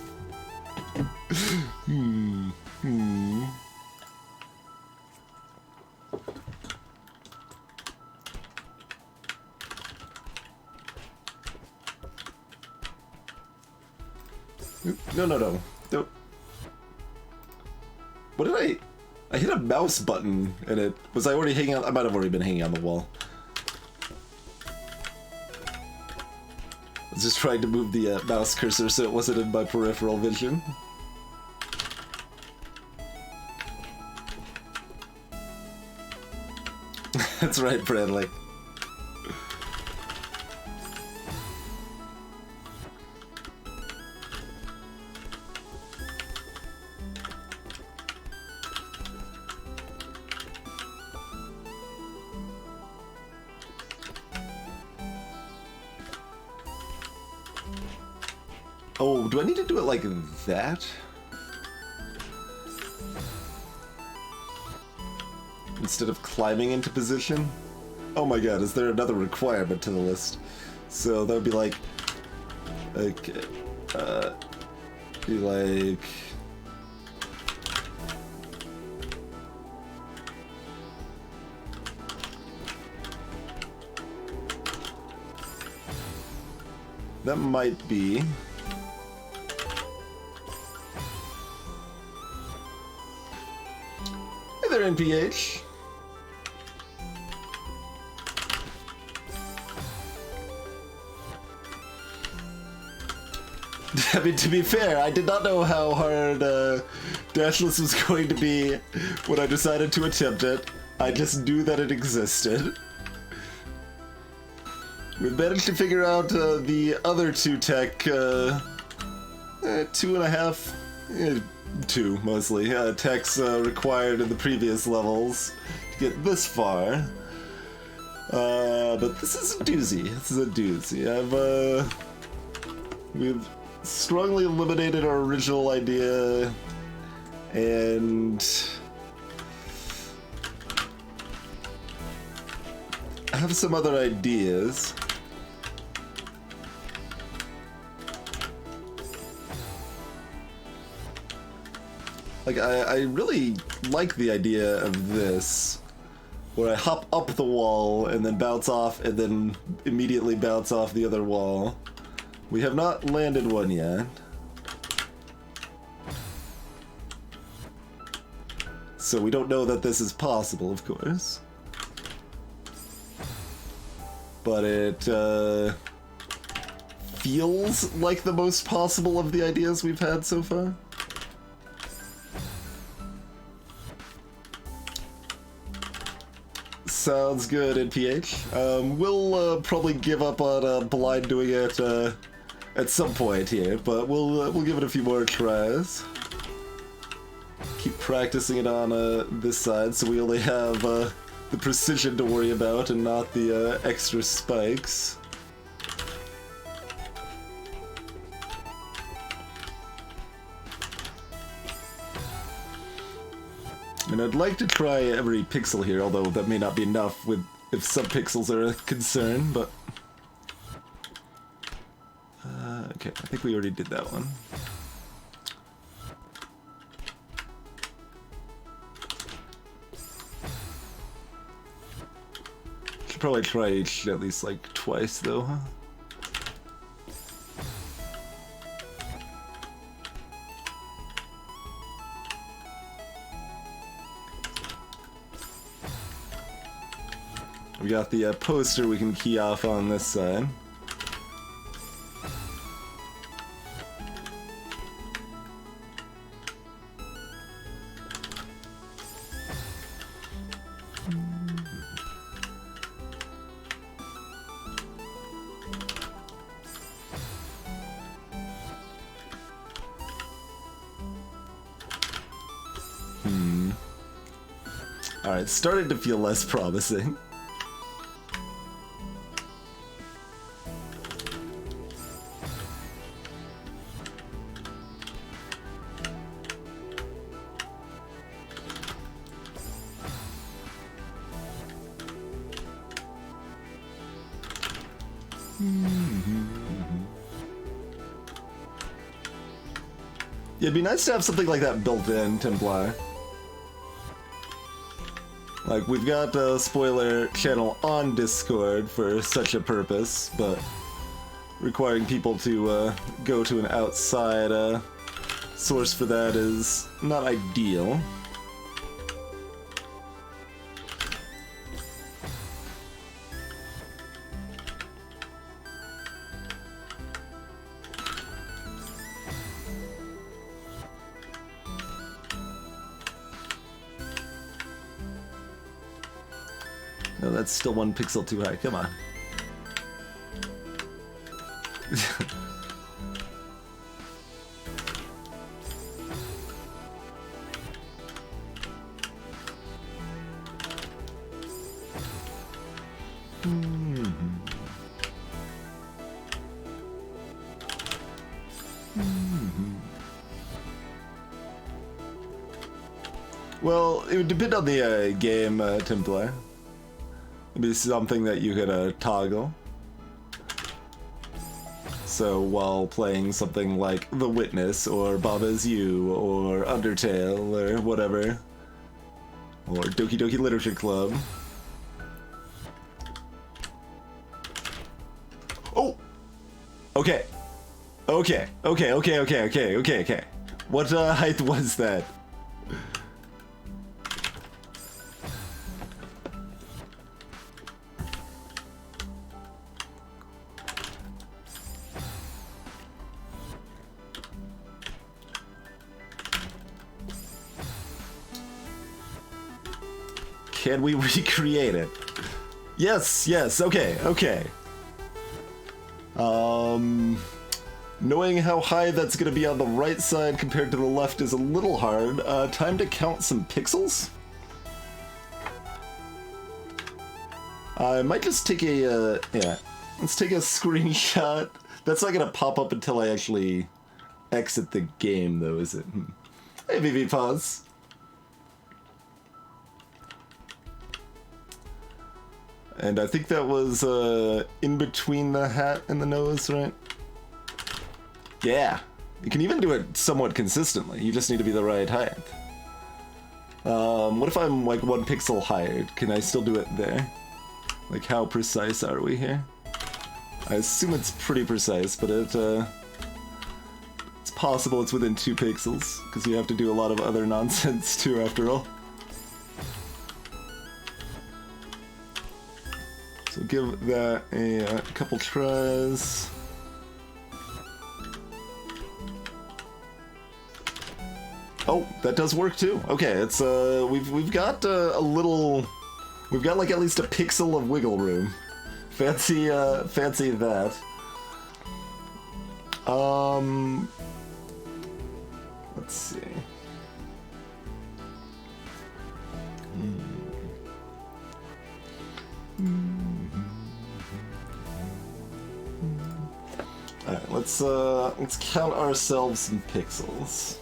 No. Don't. What did I hit a mouse button and it... Was I already hanging on? I might have already been hanging on the wall. I was just trying to move the mouse cursor so it wasn't in my peripheral vision. That's right, Bradley. Oh, do I need to do it like that? Instead of climbing into position? Oh my god, is there another requirement to the list? So that would be like... Okay. Be like... That might be... Hey there, NPH. I mean, to be fair, I did not know how hard Dashless was going to be when I decided to attempt it. I just knew that it existed. We've managed to figure out the other two tech, 2.5, two mostly, techs required in the previous levels to get this far. But this is a doozy. This is a doozy. We've strongly eliminated our original idea, and I have some other ideas. Like, I really like the idea of this, where I hop up the wall and then bounce off and then immediately bounce off the other wall. We have not landed one yet. So we don't know that this is possible, of course. But it feels like the most possible of the ideas we've had so far. Sounds good, NPH. We'll probably give up on blind doing it at some point here, but we'll give it a few more tries. Keep practicing it on this side, so we only have the precision to worry about and not the extra spikes. And I'd like to try every pixel here, although that may not be enough with if some pixels are a concern, but... okay, I think we already did that one. Should probably try each at least like twice though, huh? We got the poster we can key off on this side. Alright, starting to feel less promising. Yeah, it'd be nice to have something like that built in, Templar. Like, we've got a spoiler channel on Discord for such a purpose, but requiring people to go to an outside source for that is not ideal. No, that's still one pixel too high. Come on. Well, it would depend on the game, Templar. It'd be something that you could toggle. So while playing something like The Witness or Baba's You or Undertale or whatever, or Doki Doki Literature Club. Oh! Okay. Okay. Okay. What height was that? Can we recreate it? Yes, okay. Knowing how high that's gonna be on the right side compared to the left is a little hard. Time to count some pixels? I might just take a, yeah. Let's take a screenshot. That's not gonna pop up until I actually exit the game, though, is it? Hey, VV Pause. And I think that was in between the hat and the nose, right? Yeah. You can even do it somewhat consistently. You just need to be the right height. What if I'm like 1 pixel higher? Can I still do it there? Like, how precise are we here? I assume it's pretty precise, but it's possible it's within 2 pixels, because you have to do a lot of other nonsense too, after all. So give that a couple tries. Oh, that does work too. Okay, it's we've got a little, we've got like at least a pixel of wiggle room. Fancy fancy that. Let's see. Alright, let's count ourselves in pixels.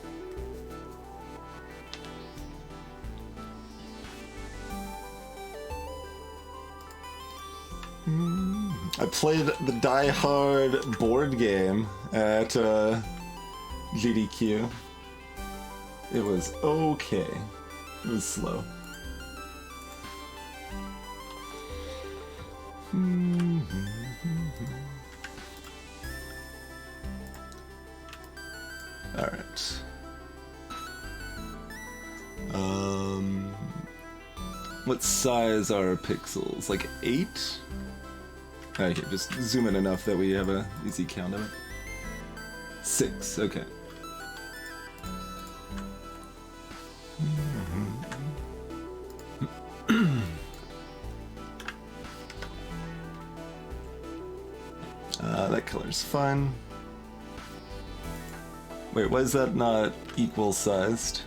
I played the Die Hard board game at GDQ. It was okay. It was slow. Alright. What size are pixels? Like 8? Okay, just zoom in enough that we have a easy count of it. 6, okay. That color's fine. Wait, why is that not equal sized?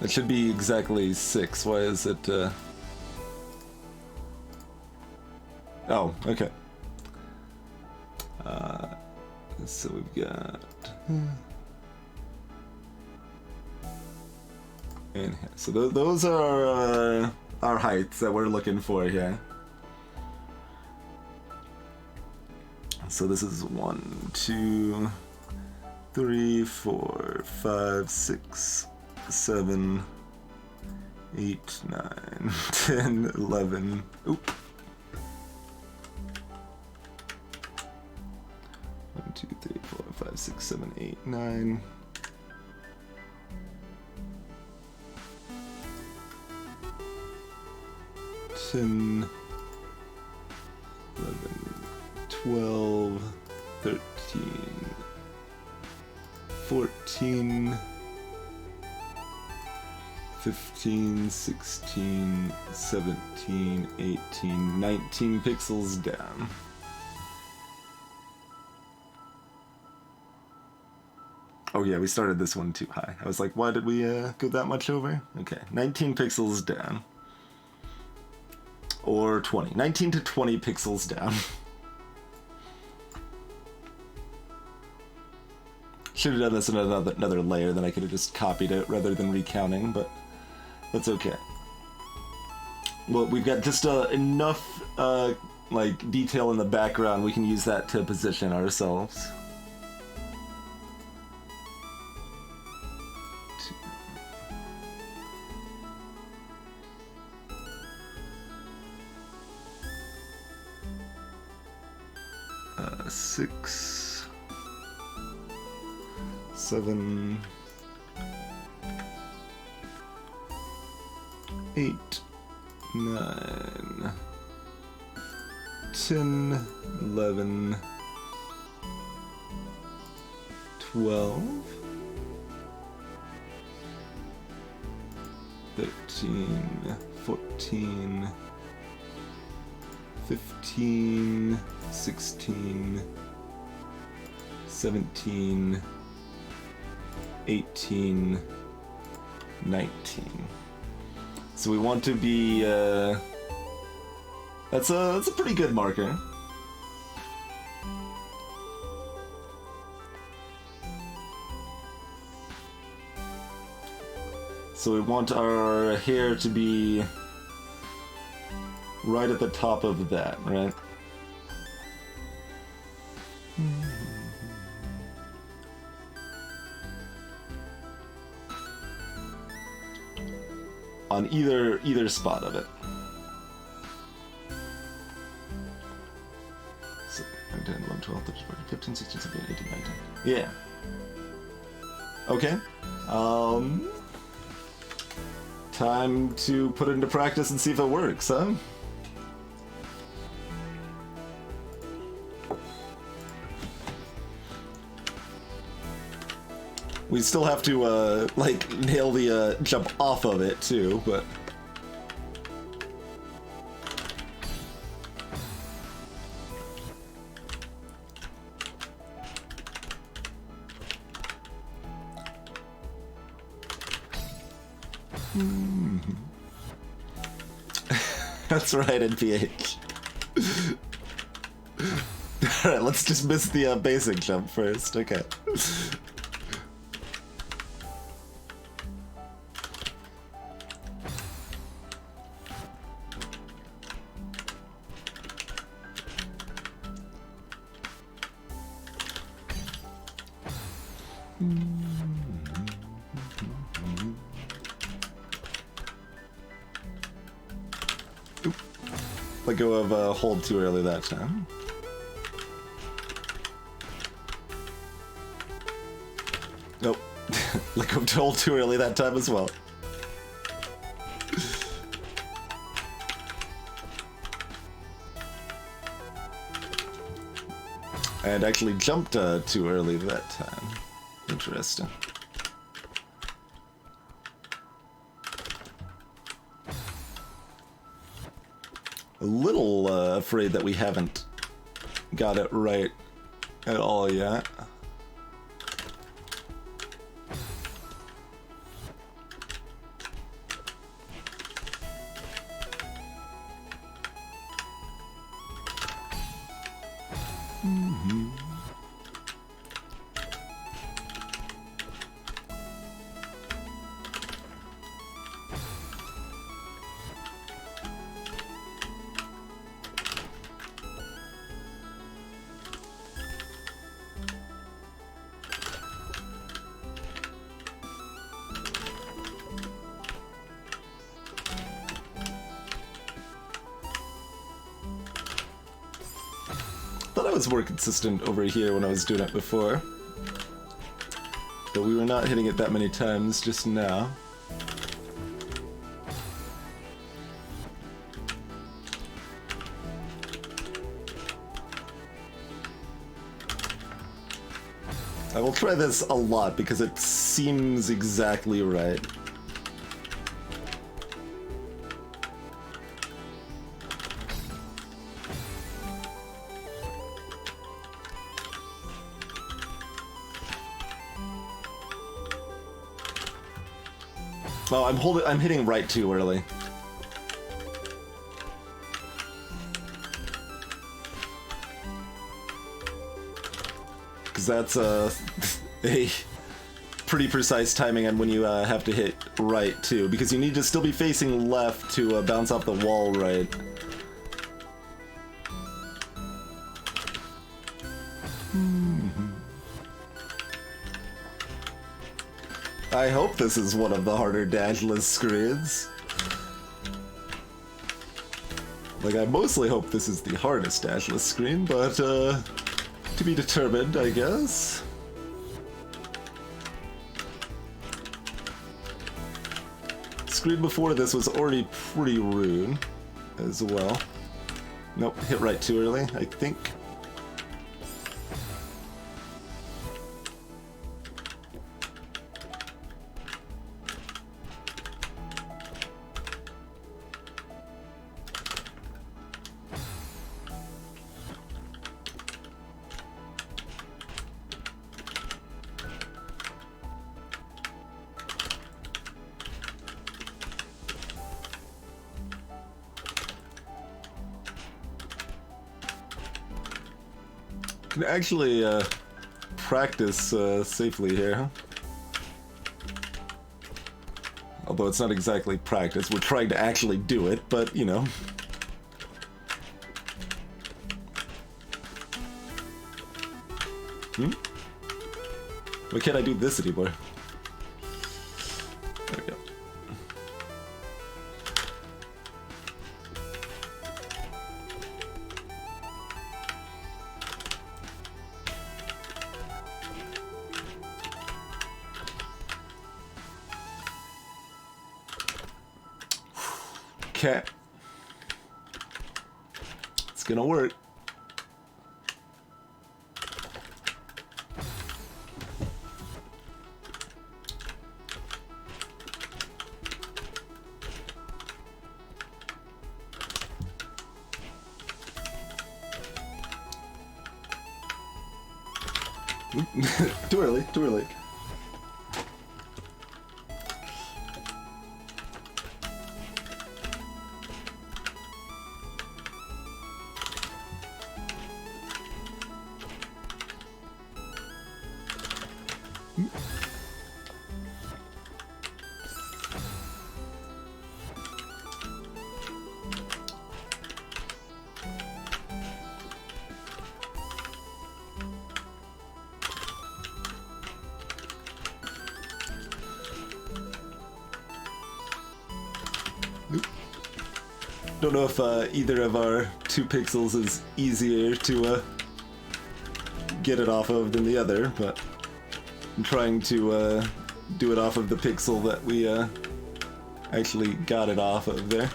That should be exactly 6. Why is it, Oh, okay. So we've got... And here. So those are our heights that we're looking for here. So this is 1, 2, 3, 4, 5, 6, 7, 8, 9, 10, 11. Oop. 1, 2, 3, 4, 5, 6, 7, 8, 9. 10, 11, 12, 13, 14, 15, 16, 17, 18, 19 pixels down. Oh yeah, we started this one too high. I was like, why did we go that much over? Okay, 19 pixels down. Or 20. 19 to 20 pixels down. Should have done this in another layer, then I could have just copied it rather than recounting, but That's okay. Well, we've got just enough like detail in the background. We can use that to position ourselves. Six, 7, 8, 9, 10, 11, 12, 13, 14, 15, 16, 17, 18, 19. So we want to be, that's a pretty good marker. So we want our hair to be right at the top of that, right? On either spot of it. So, 10, 11, 12, 13, 14, 15, 16, 17, 18, 19. Yeah. Okay. Time to put it into practice and see if it works, huh? We still have to, like, nail the, jump off of it, too, but... That's right, NPH. Alright, let's just miss the, basic jump first, okay. Let go of hold too early that time. Nope. Let go of hold too early that time as well. And actually jumped too early that time. Interesting. A little afraid that we haven't got it right at all yet. Thought I was more consistent over here when I was doing it before. But we were not hitting it that many times just now. I will try this a lot because it seems exactly right. Oh, I'm hitting right too early. Because that's a pretty precise timing on when you have to hit right, too, because you need to still be facing left to bounce off the wall right. I hope this is one of the harder Dashless screens. Like, I mostly hope this is the hardest Dashless screen, but, to be determined, I guess. Screen before this was already pretty rude, as well. Nope, hit right too early, I think. Can actually practice safely here, huh? Although it's not exactly practice, we're trying to actually do it, but you know. Why can't I do this anymore? There we go. Okay. It's gonna work. Too early, too early. Don't know if either of our 2 pixels is easier to get it off of than the other, but I'm trying to do it off of the pixel that we actually got it off of there.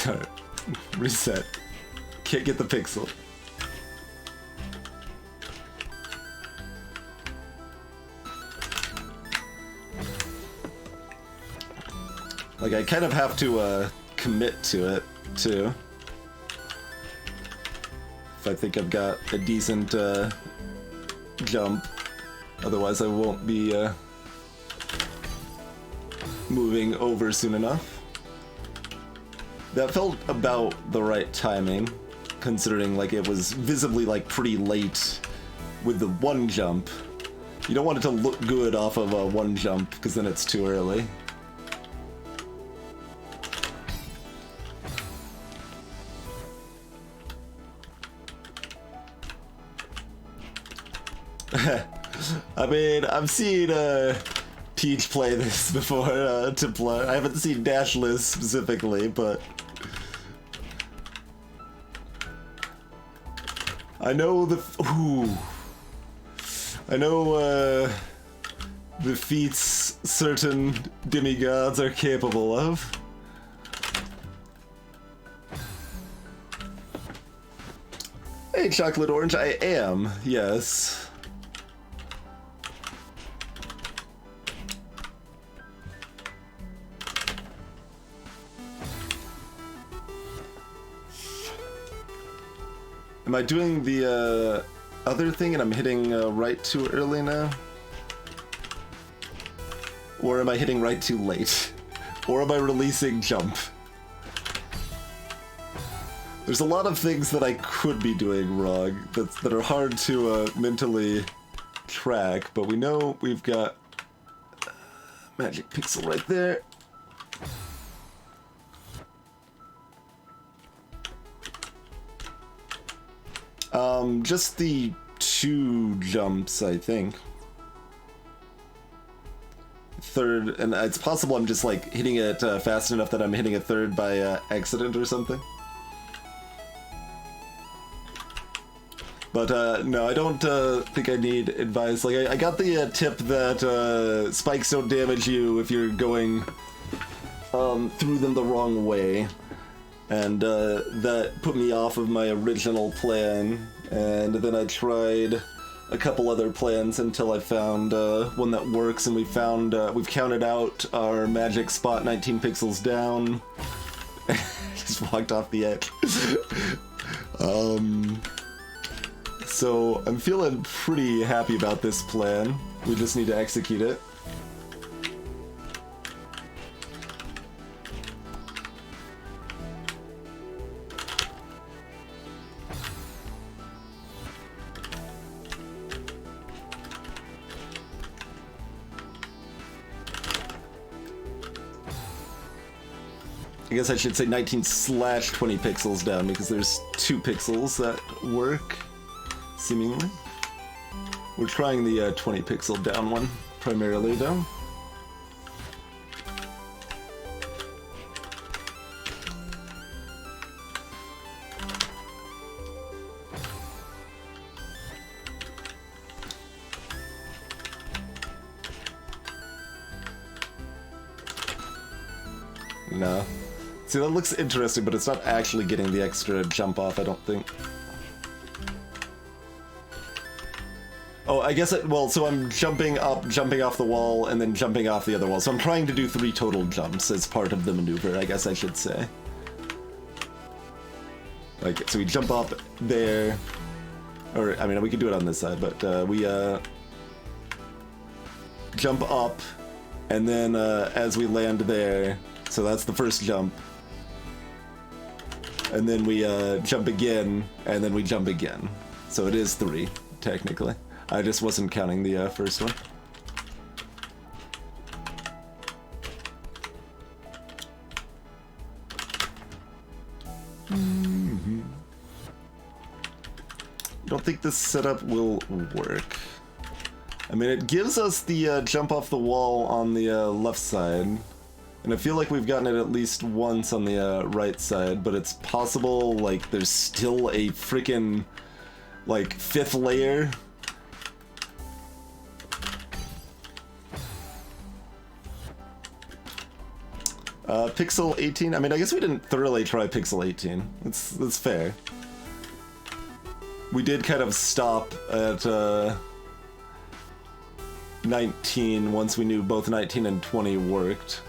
Alright, reset. Can't get the pixel. Like, I kind of have to commit to it, too. If I think I've got a decent jump. Otherwise I won't be moving over soon enough. That felt about the right timing, considering like it was visibly like pretty late with the 1 jump. You don't want it to look good off of a 1 jump, because then it's too early. I mean, I've seen Peach play this before to play. I haven't seen Dashless specifically, but I know the the feats certain demigods are capable of. Hey, Chocolate Orange, I am, yes. Am I doing the other thing and I'm hitting right too early now? Or am I hitting right too late? Or am I releasing jump? There's a lot of things that I could be doing wrong that are hard to mentally track, but we know we've got magic pixel right there. Just the 2 jumps, I think. Third, and it's possible I'm just like hitting it fast enough that I'm hitting a third by accident or something. But no, I don't think I need advice. Like I got the tip that spikes don't damage you if you're going through them the wrong way, and that put me off of my original plan. And then I tried a couple other plans until I found one that works, and we've counted out our magic spot 19 pixels down. Just walked off the edge. So I'm feeling pretty happy about this plan. We just need to execute it. I guess I should say 19/20 pixels down because there's 2 pixels that work, seemingly. We're trying the 20 pixel down one primarily though. No. See, that looks interesting, but it's not actually getting the extra jump off, I don't think. Oh, I guess well, so I'm jumping up, jumping off the wall, and then jumping off the other wall. So I'm trying to do 3 total jumps as part of the maneuver, I guess I should say. Like, so we jump up there, or, I mean, we could do it on this side, but we jump up, and then as we land there, so that's the first jump. And then we jump again, and then we jump again. So it is 3, technically. I just wasn't counting the first one. Don't think this setup will work. I mean, it gives us the jump off the wall on the left side. And I feel like we've gotten it at least once on the right side, but it's possible, like, there's still a freaking, like, 5th layer. Pixel 18, I mean, I guess we didn't thoroughly try Pixel 18. That's fair. We did kind of stop at 19 once we knew both 19 and 20 worked.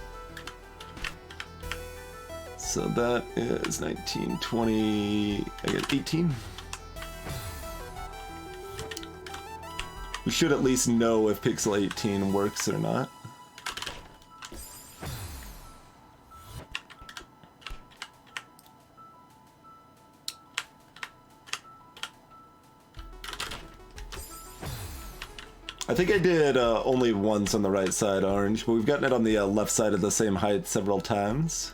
So that is 19, 20, I guess 18. We should at least know if Pixel 18 works or not. I think I did only once on the right side, orange, but we've gotten it on the left side at the same height several times.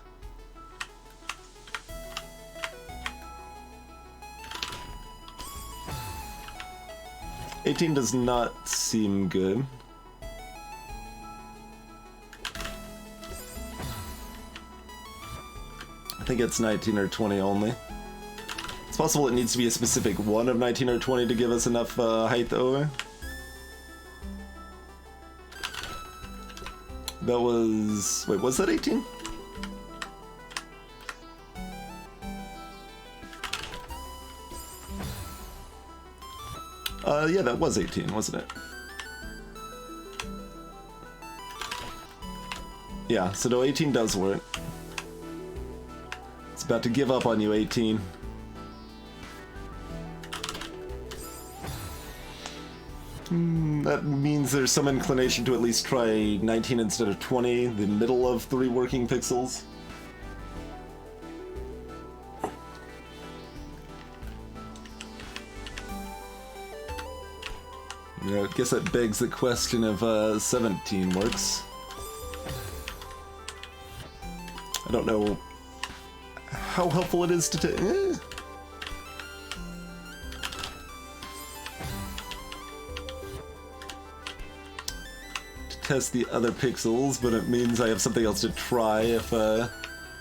$18 does not seem good. I think it's 19 or 20 only. It's possible it needs to be a specific one of 19 or 20 to give us enough height over. That was... wait, was that 18? Yeah, that was 18, wasn't it? Yeah, so no, 18 does work. It's about to give up on you, 18. That means there's some inclination to at least try 19 instead of 20, the middle of 3 working pixels. Yeah, I guess that begs the question if 17 works. I don't know how helpful it is to test the other pixels, but it means I have something else to try if we're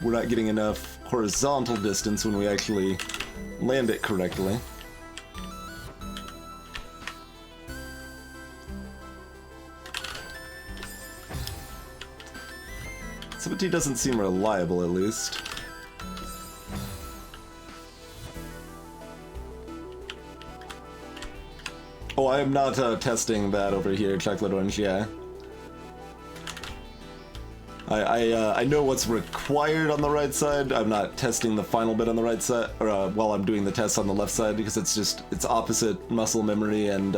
not getting enough horizontal distance when we actually land it correctly. 17 doesn't seem reliable, at least. Oh, I am not testing that over here, Chocolate Orange, yeah. I know what's required on the right side. I'm not testing the final bit on the right side, or while I'm doing the test on the left side, because it's opposite muscle memory and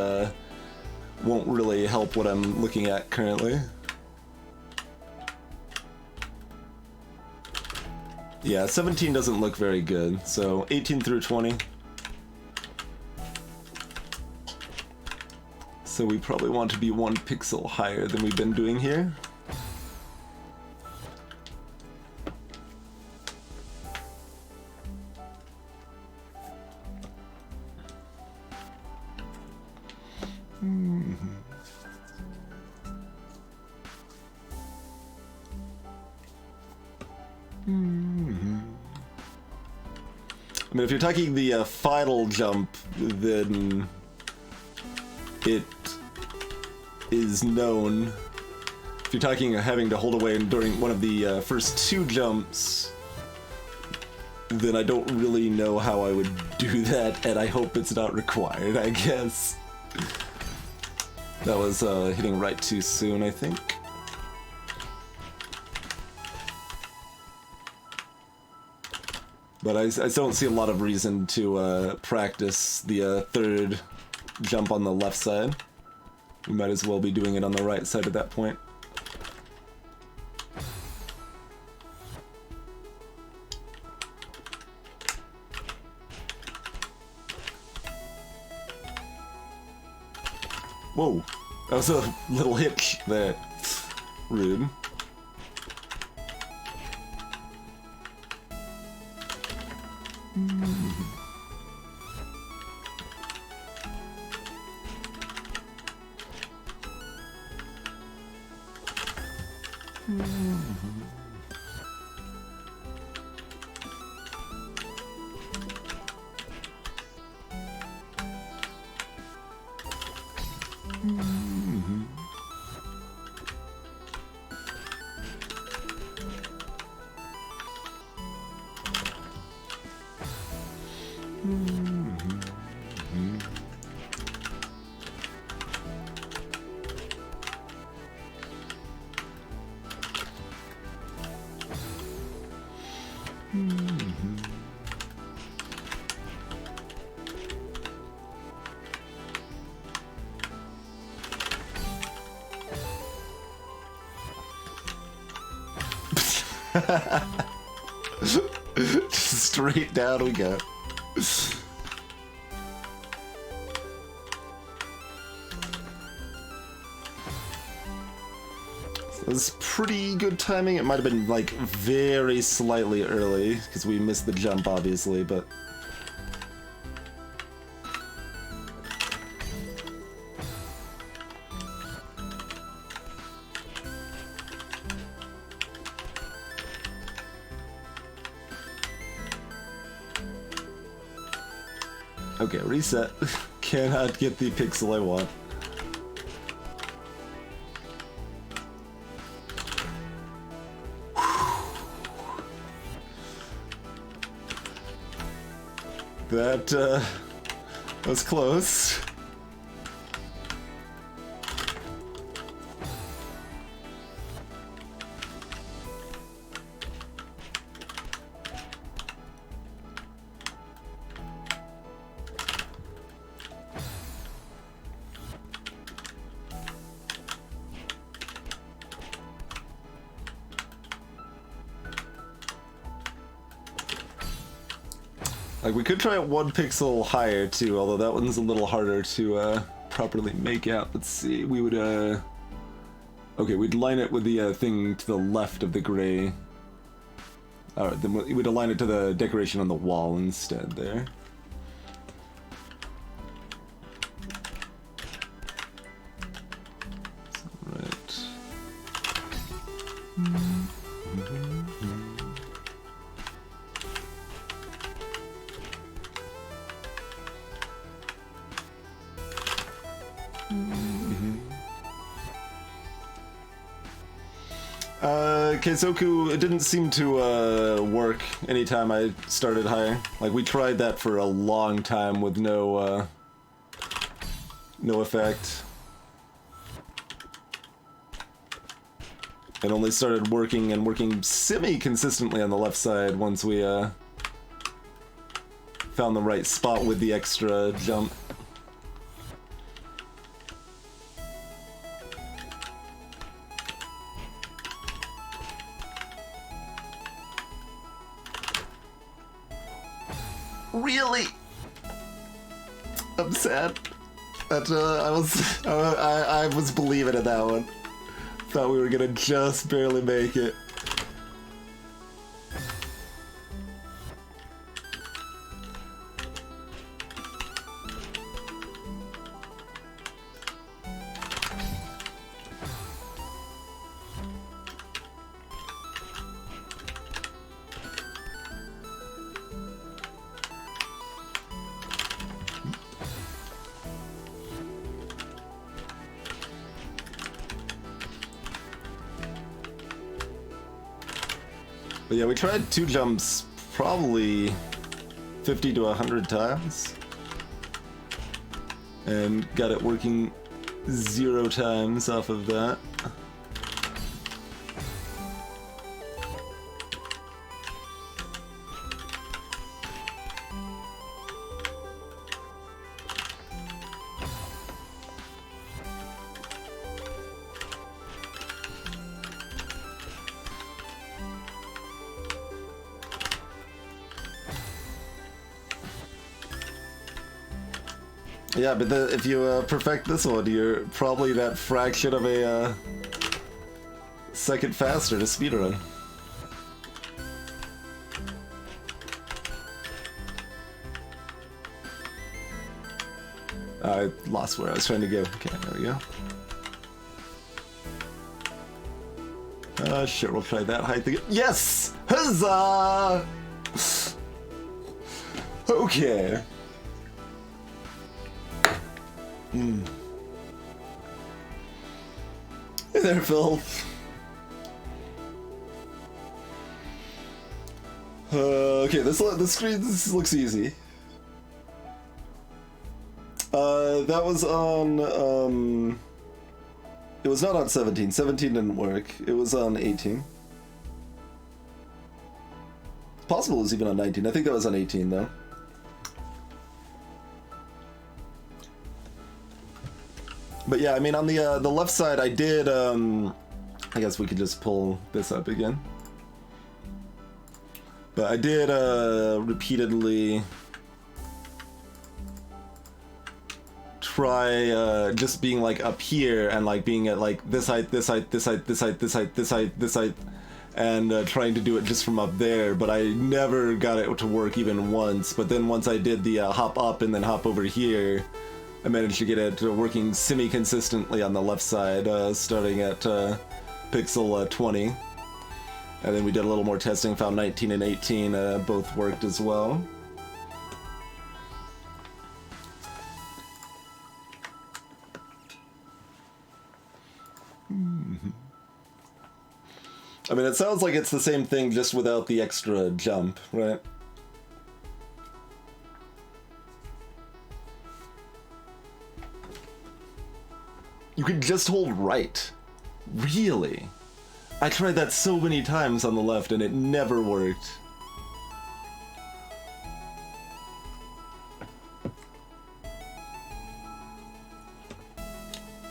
won't really help what I'm looking at currently. Yeah, 17 doesn't look very good, so 18 through 20. So we probably want to be 1 pixel higher than we've been doing here. I mean, if you're talking the final jump, then it is known. If you're talking having to hold away during one of the first 2 jumps, then I don't really know how I would do that, and I hope it's not required, I guess. That was hitting right too soon, I think. But I don't see a lot of reason to practice the 3rd jump on the left side. We might as well be doing it on the right side at that point. Whoa, that was a little hitch there. Rude. Straight down we go. It was pretty good timing. It might have been like very slightly early because we missed the jump, obviously, but okay, reset. Cannot get the pixel I want. That was close. Like, we could try it 1 pixel higher, too, although that one's a little harder to, properly make out. Let's see, we would, okay, we'd line it with the, thing to the left of the gray. Alright, then we'd align it to the decoration on the wall instead there. Right. Keizoku, it didn't seem to work anytime I started higher. Like, we tried that for a long time with no effect. It only started working semi-consistently on the left side once we found the right spot with the extra jump. Really? I'm sad. That I was believing in that one. Thought we were gonna just barely make it. But yeah, we tried 2 jumps probably 50 to 100 times. And got it working 0 times off of that. Yeah, but if you perfect this one, you're probably that fraction of a second faster to speedrun. I lost where I was trying to go. Okay, there we go. Sure, we'll try that height again. Yes! Huzzah! Okay. Hey there, Phil. Okay, this looks easy. That was on, it was not on 17. 17 didn't work. It was on 18. It's possible it was even on 19. I think that was on 18, though. But yeah, I mean, on the left side, I did, I guess we could just pull this up again. But I did, repeatedly try, just being, like, up here and, like, being at, like, this height, this height, this height, this height, this height, this height, this height, and trying to do it just from up there, but I never got it to work even once. But then once I did the hop up and then hop over here, I managed to get it working semi-consistently on the left side, starting at pixel 20. And then we did a little more testing, found 19 and 18 both worked as well. I mean, it sounds like it's the same thing, just without the extra jump, right? You can just hold right. Really? I tried that so many times on the left and it never worked.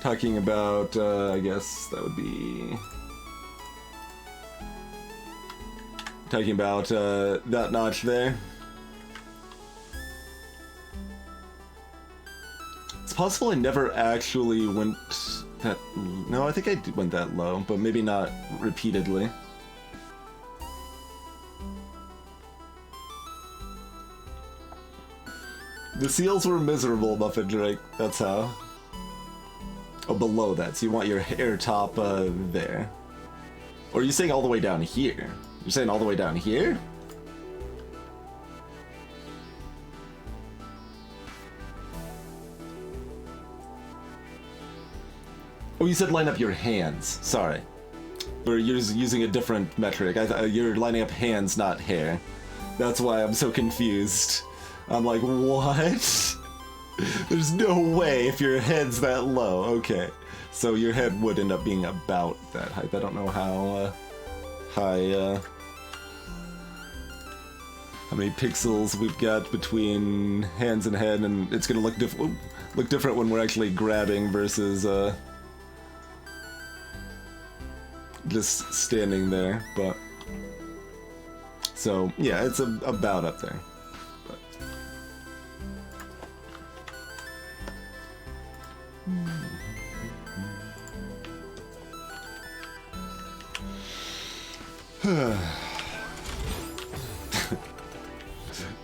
Talking about, I guess that would be... Talking about that notch there. It's possible I never actually went that... No, I think I went that low, but maybe not repeatedly. The seals were miserable, Muffin Drake. That's how. Oh, below that. So you want your hair top there. Or are you saying all the way down here? You're saying all the way down here? Oh, you said line up your hands. Sorry. Or you're using a different metric. You're lining up hands, not hair. That's why I'm so confused. I'm like, what? There's no way if your head's that low. Okay. So your head would end up being about that height. I don't know how high, how many pixels we've got between hands and head, and it's gonna look different when we're actually grabbing versus, just standing there, but... So, yeah, it's about up there.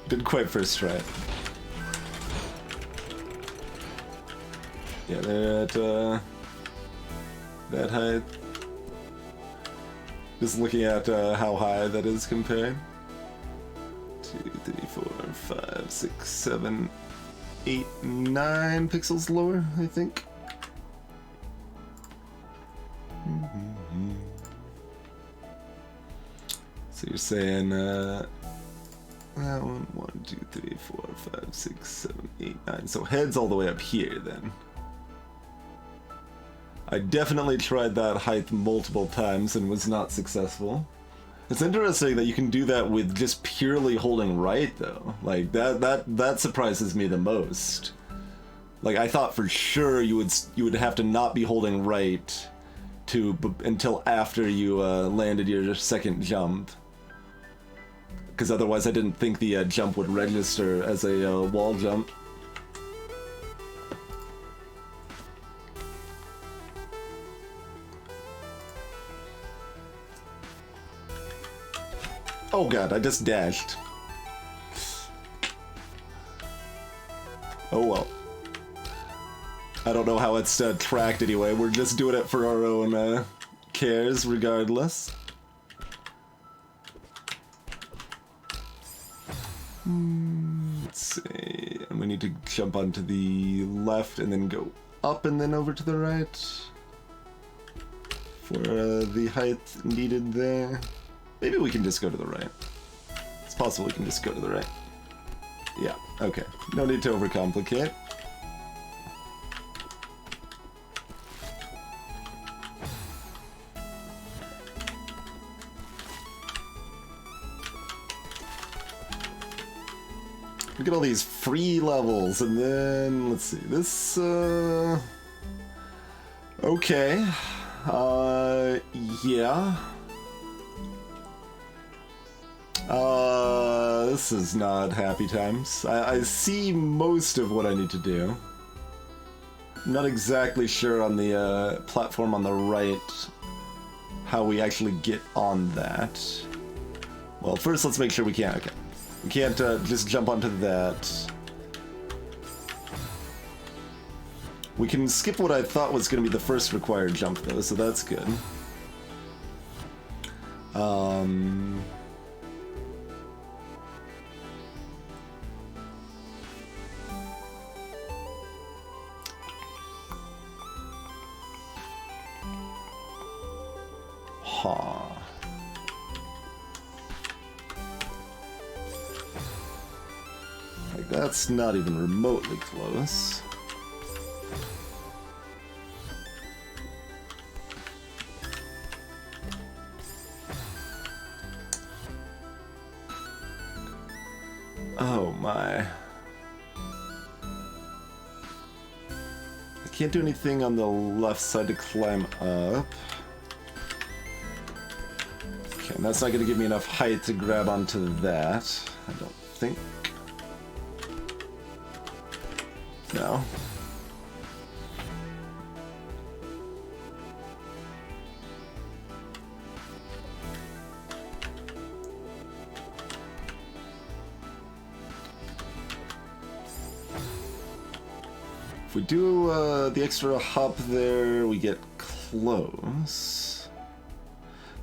Didn't quite first try. Yeah, they're at that height. Just looking at how high that is compared. 2, 3, 4, 5, 6, 7, 8, 9 pixels lower, I think. So you're saying, 1, 2, 3, 4, 5, 6, 7, 8, 9. So head's all the way up here then. I definitely tried that height multiple times and was not successful. It's interesting that you can do that with just purely holding right though. Like that surprises me the most. Like I thought for sure you would have to not be holding right until after you landed your second jump. Because otherwise I didn't think the jump would register as a wall jump. Oh god, I just dashed. Oh well. I don't know how it's tracked anyway, we're just doing it for our own cares regardless. Let's see, and we need to jump onto the left and then go up and then over to the right for the height needed there. Maybe we can just go to the right. It's possible we can just go to the right. Yeah, okay. No need to overcomplicate. Look at all these free levels, and then, let's see, this, okay. Yeah. This is not happy times. I see most of what I need to do. I'm not exactly sure on the platform on the right how we actually get on that. Well, first let's make sure we can. Okay. We can't just jump onto that. We can skip what I thought was going to be the first required jump though, so that's good. Like, that's not even remotely close. Oh my. I can't do anything on the left side to climb up. Okay, and that's not going to give me enough height to grab onto that, I don't think. No. If we do the extra hop there, we get close.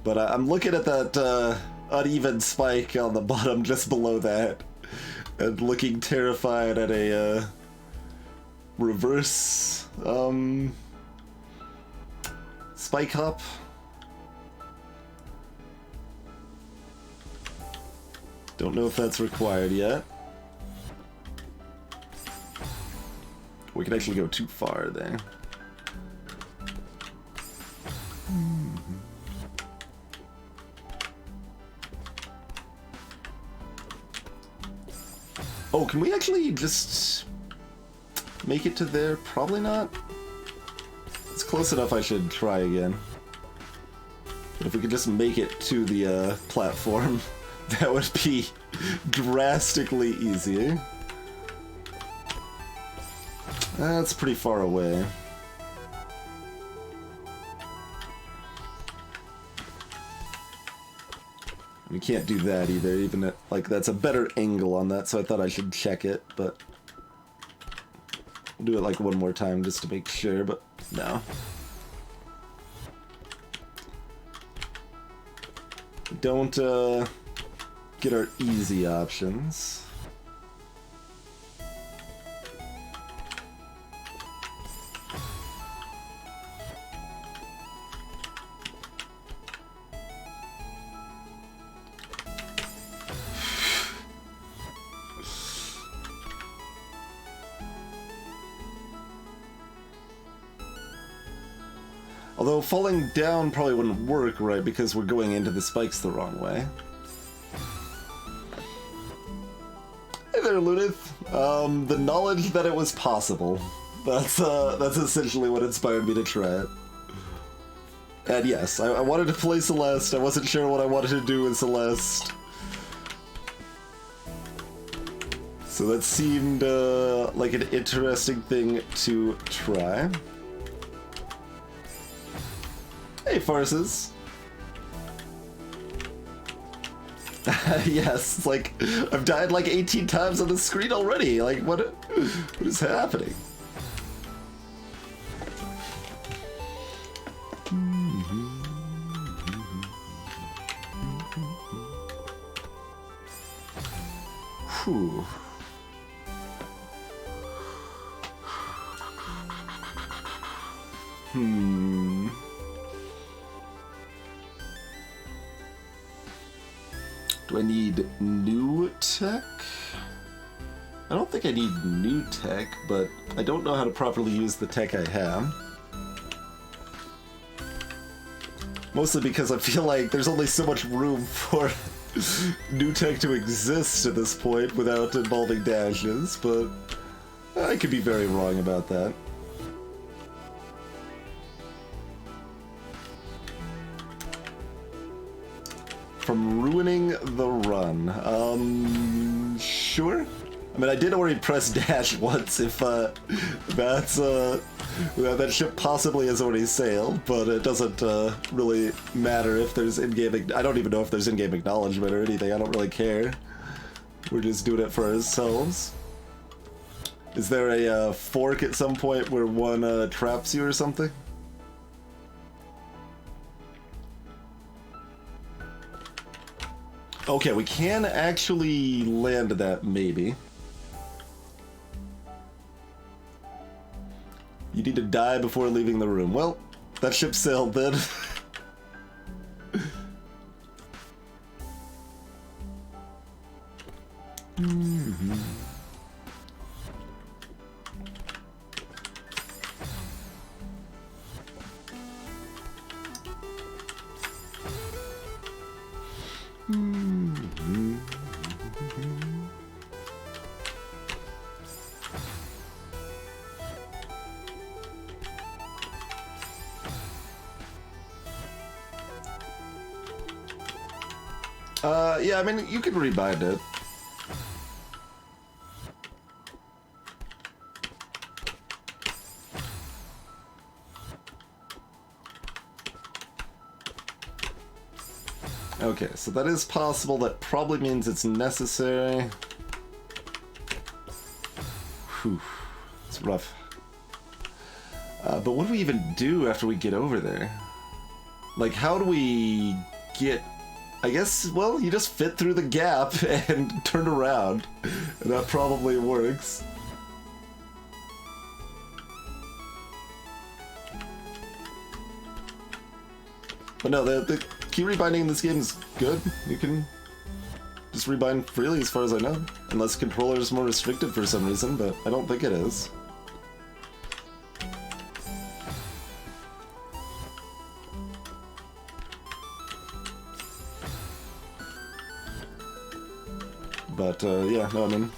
But I'm looking at that uneven spike on the bottom just below that, and looking terrified at a reverse spike hop. Don't know if that's required yet. We can actually go too far there. Oh, can we actually just make it to there? Probably not. It's close enough, I should try again. But if we could just make it to the platform, that would be drastically easier. That's pretty far away. We can't do that either, even at, like, that's a better angle on that, so I thought I should check it, but we'll do it like one more time just to make sure, but no. Don't get our easy options. Although falling down probably wouldn't work, right, because we're going into the spikes the wrong way. Hey there, Lunith. The knowledge that it was possible. That's essentially what inspired me to try it. And yes, I wanted to play Celeste. I wasn't sure what I wanted to do with Celeste. So that seemed like an interesting thing to try. Hey, farces. Yes, it's like, I've died like 18 times on the screen already. Like, what is happening? Whew. Do I need new tech? I don't think I need new tech, but I don't know how to properly use the tech I have. Mostly because I feel like there's only so much room for new tech to exist at this point without involving dashes, but I could be very wrong about that. From ruining the run. Sure? I mean, I did already press dash once if that ship possibly has already sailed, but it doesn't really matter if there's in-game... I don't even know if there's in-game acknowledgement or anything. I don't really care. We're just doing it for ourselves. Is there a fork at some point where one traps you or something? Okay, we can actually land that, maybe. You need to die before leaving the room. Well, that ship sailed then. Yeah, I mean, you can rebind it. Okay, so that is possible. That probably means it's necessary. Whew, it's rough. But what do we even do after we get over there? Like, how do we get... I guess, well, you just fit through the gap and turn around. And that probably works. But no, the key rebinding in this game is good. You can just rebind freely as far as I know. Unless the controller is more restricted for some reason, but I don't think it is. But, yeah, no, I mean...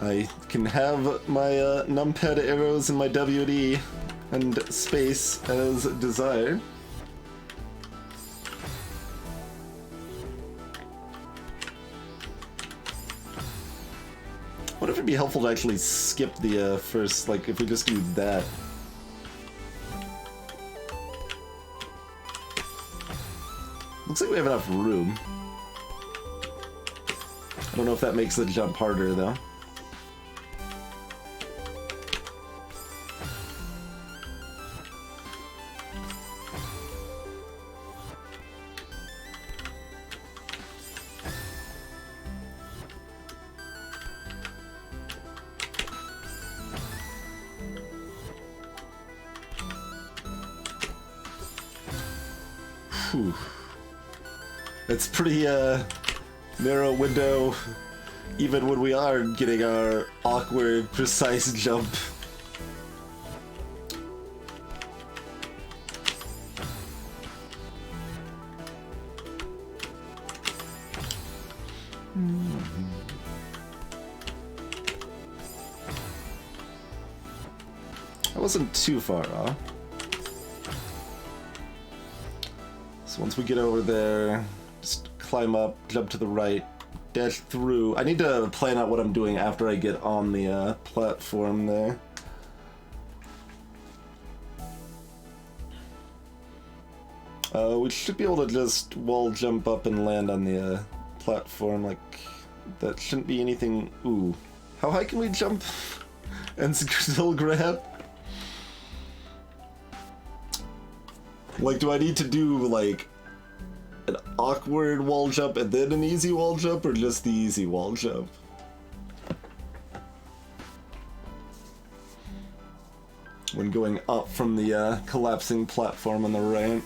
I can have my numpad arrows and my WD and space as desired. What if it'd be helpful to actually skip the first, like, if we just do that? Looks like we have enough room. I don't know if that makes the jump harder, though. Whew. It's pretty narrow window, even when we are getting our awkward, precise jump. I wasn't too far off. So once we get over there, just climb up, jump to the right, dash through. I need to plan out what I'm doing after I get on the platform there. We should be able to just wall jump up and land on the platform. Like, that shouldn't be anything. Ooh, how high can we jump and still grab? Like, do I need to do, like, an awkward wall jump and then an easy wall jump, or just the easy wall jump? When going up from the collapsing platform on the right.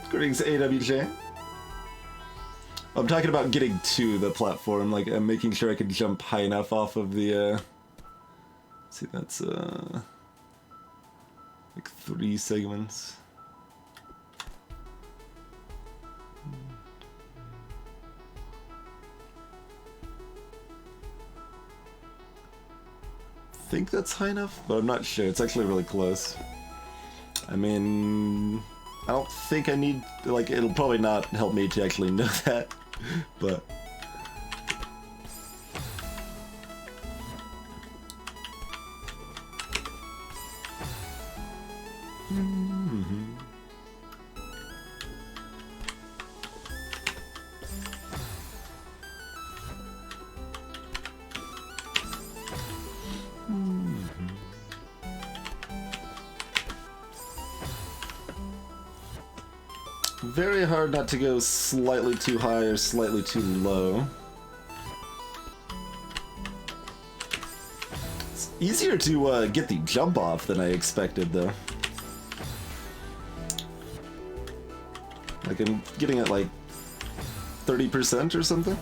Greetings, AWJ. I'm talking about getting to the platform, like I'm making sure I can jump high enough off of the let's see, that's like 3 segments. I think that's high enough, but I'm not sure. It's actually really close. I mean, I don't think I need, like, it'll probably not help me to actually know that, but... Very hard not to go slightly too high or slightly too low. It's easier to get the jump off than I expected, though. Like, I'm getting at like 30% or something.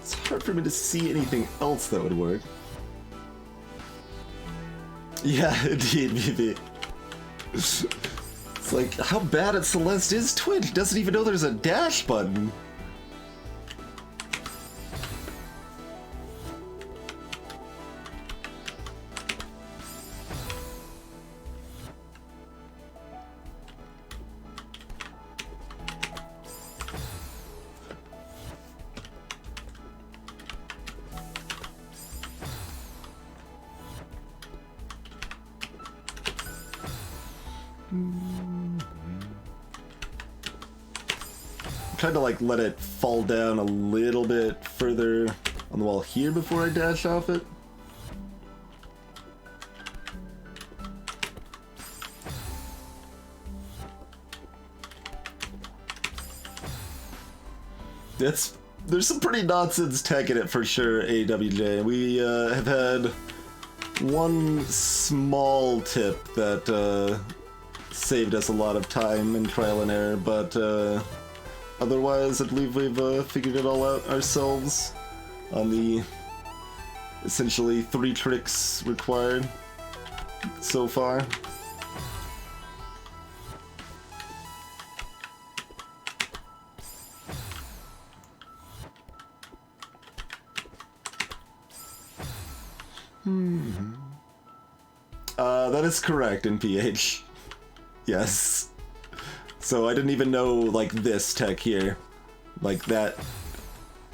It's hard for me to see anything else that would work. Yeah, indeed, maybe. It's like, how bad at Celeste is Twitch? Doesn't even know there's a dash button. Trying to like let it fall down a little bit further on the wall here before I dash off it. There's some pretty nonsense tech in it for sure, AWJ. We have had one small tip that saved us a lot of time and trial and error, but otherwise, I believe we've figured it all out ourselves on the essentially 3 tricks required so far. That is correct in PH. Yes. So I didn't even know, like, this tech here. Like, that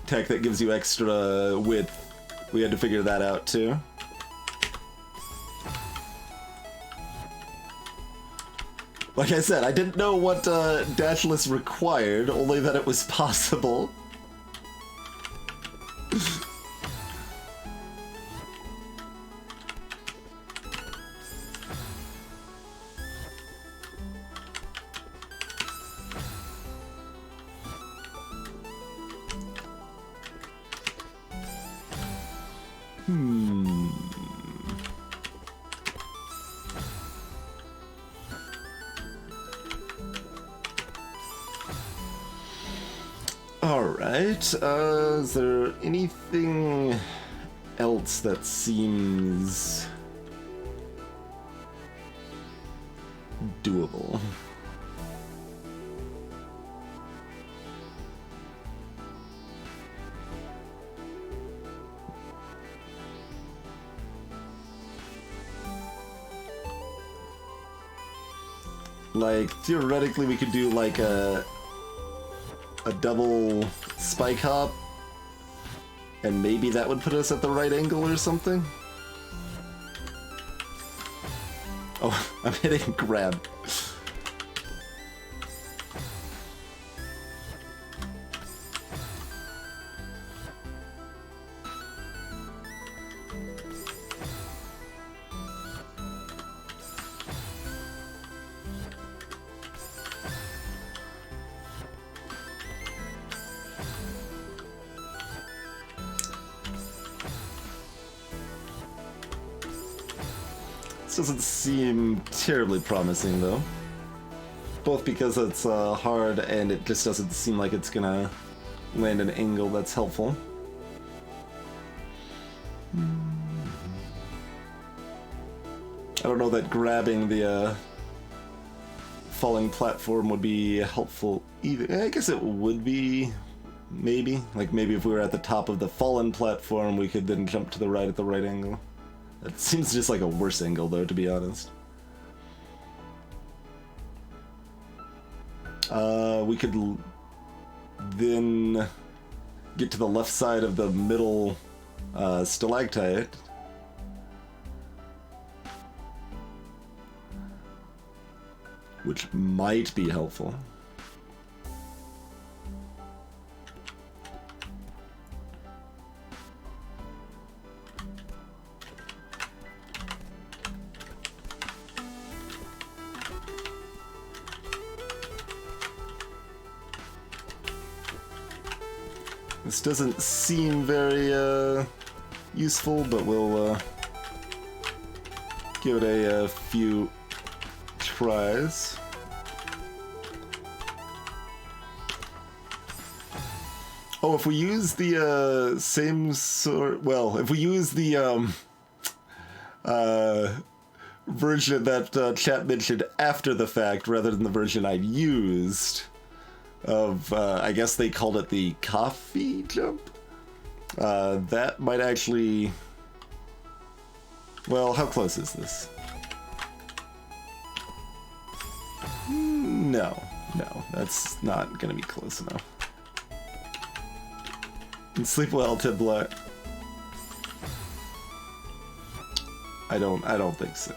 tech that gives you extra width. We had to figure that out, too. Like I said, I didn't know what Dashless required, only that it was possible. Alright, is there anything else that seems doable? Like, theoretically we could do like a double spike hop, and maybe that would put us at the right angle or something? Oh, I'm hitting grab. This doesn't seem terribly promising, though. Both because it's hard and it just doesn't seem like it's gonna land an angle that's helpful. I don't know that grabbing the falling platform would be helpful either. I guess it would be, maybe. Like maybe if we were at the top of the fallen platform, we could then jump to the right at the right angle. That seems just like a worse angle, though, to be honest. We could then get to the left side of the middle stalactite. Which might be helpful. This doesn't seem very useful, but we'll give it a few tries. Oh, if we use the same sort, well, if we use the version that chat mentioned after the fact rather than the version I used of, I guess they called it the coffee jump, that might actually, well, how close is this? No, that's not gonna be close enough. And sleep well, Tiblet. I don't think so.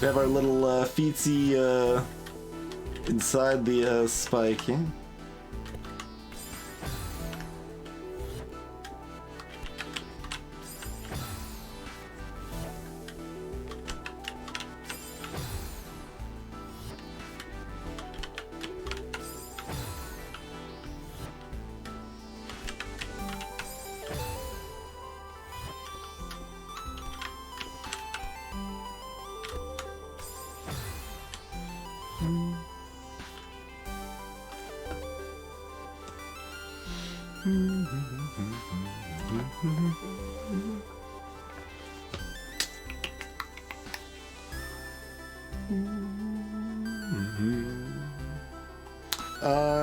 We have our little feetsy inside the spike here.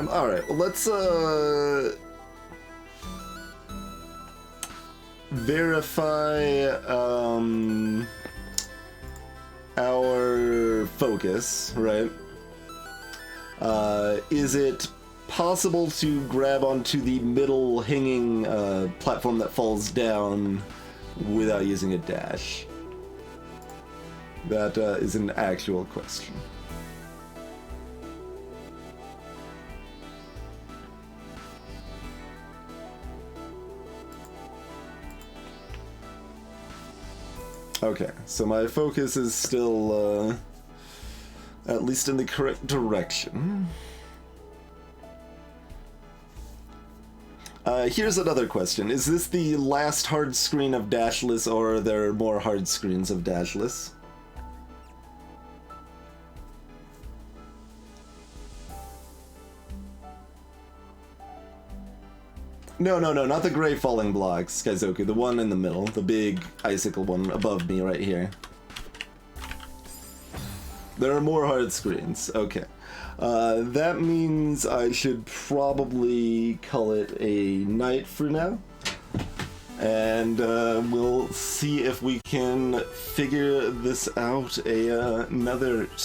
Alright, well, let's verify our focus, right? Is it possible to grab onto the middle hanging platform that falls down without using a dash? That is an actual question. Okay, so my focus is still at least in the correct direction. Here's another question. Is this the last hard screen of Dashless, or are there more hard screens of Dashless? No, not the gray falling blocks, Kaizoku. The one in the middle, the big icicle one above me right here. There are more hard screens. Okay. That means I should probably call it a night for now. And we'll see if we can figure this out another time.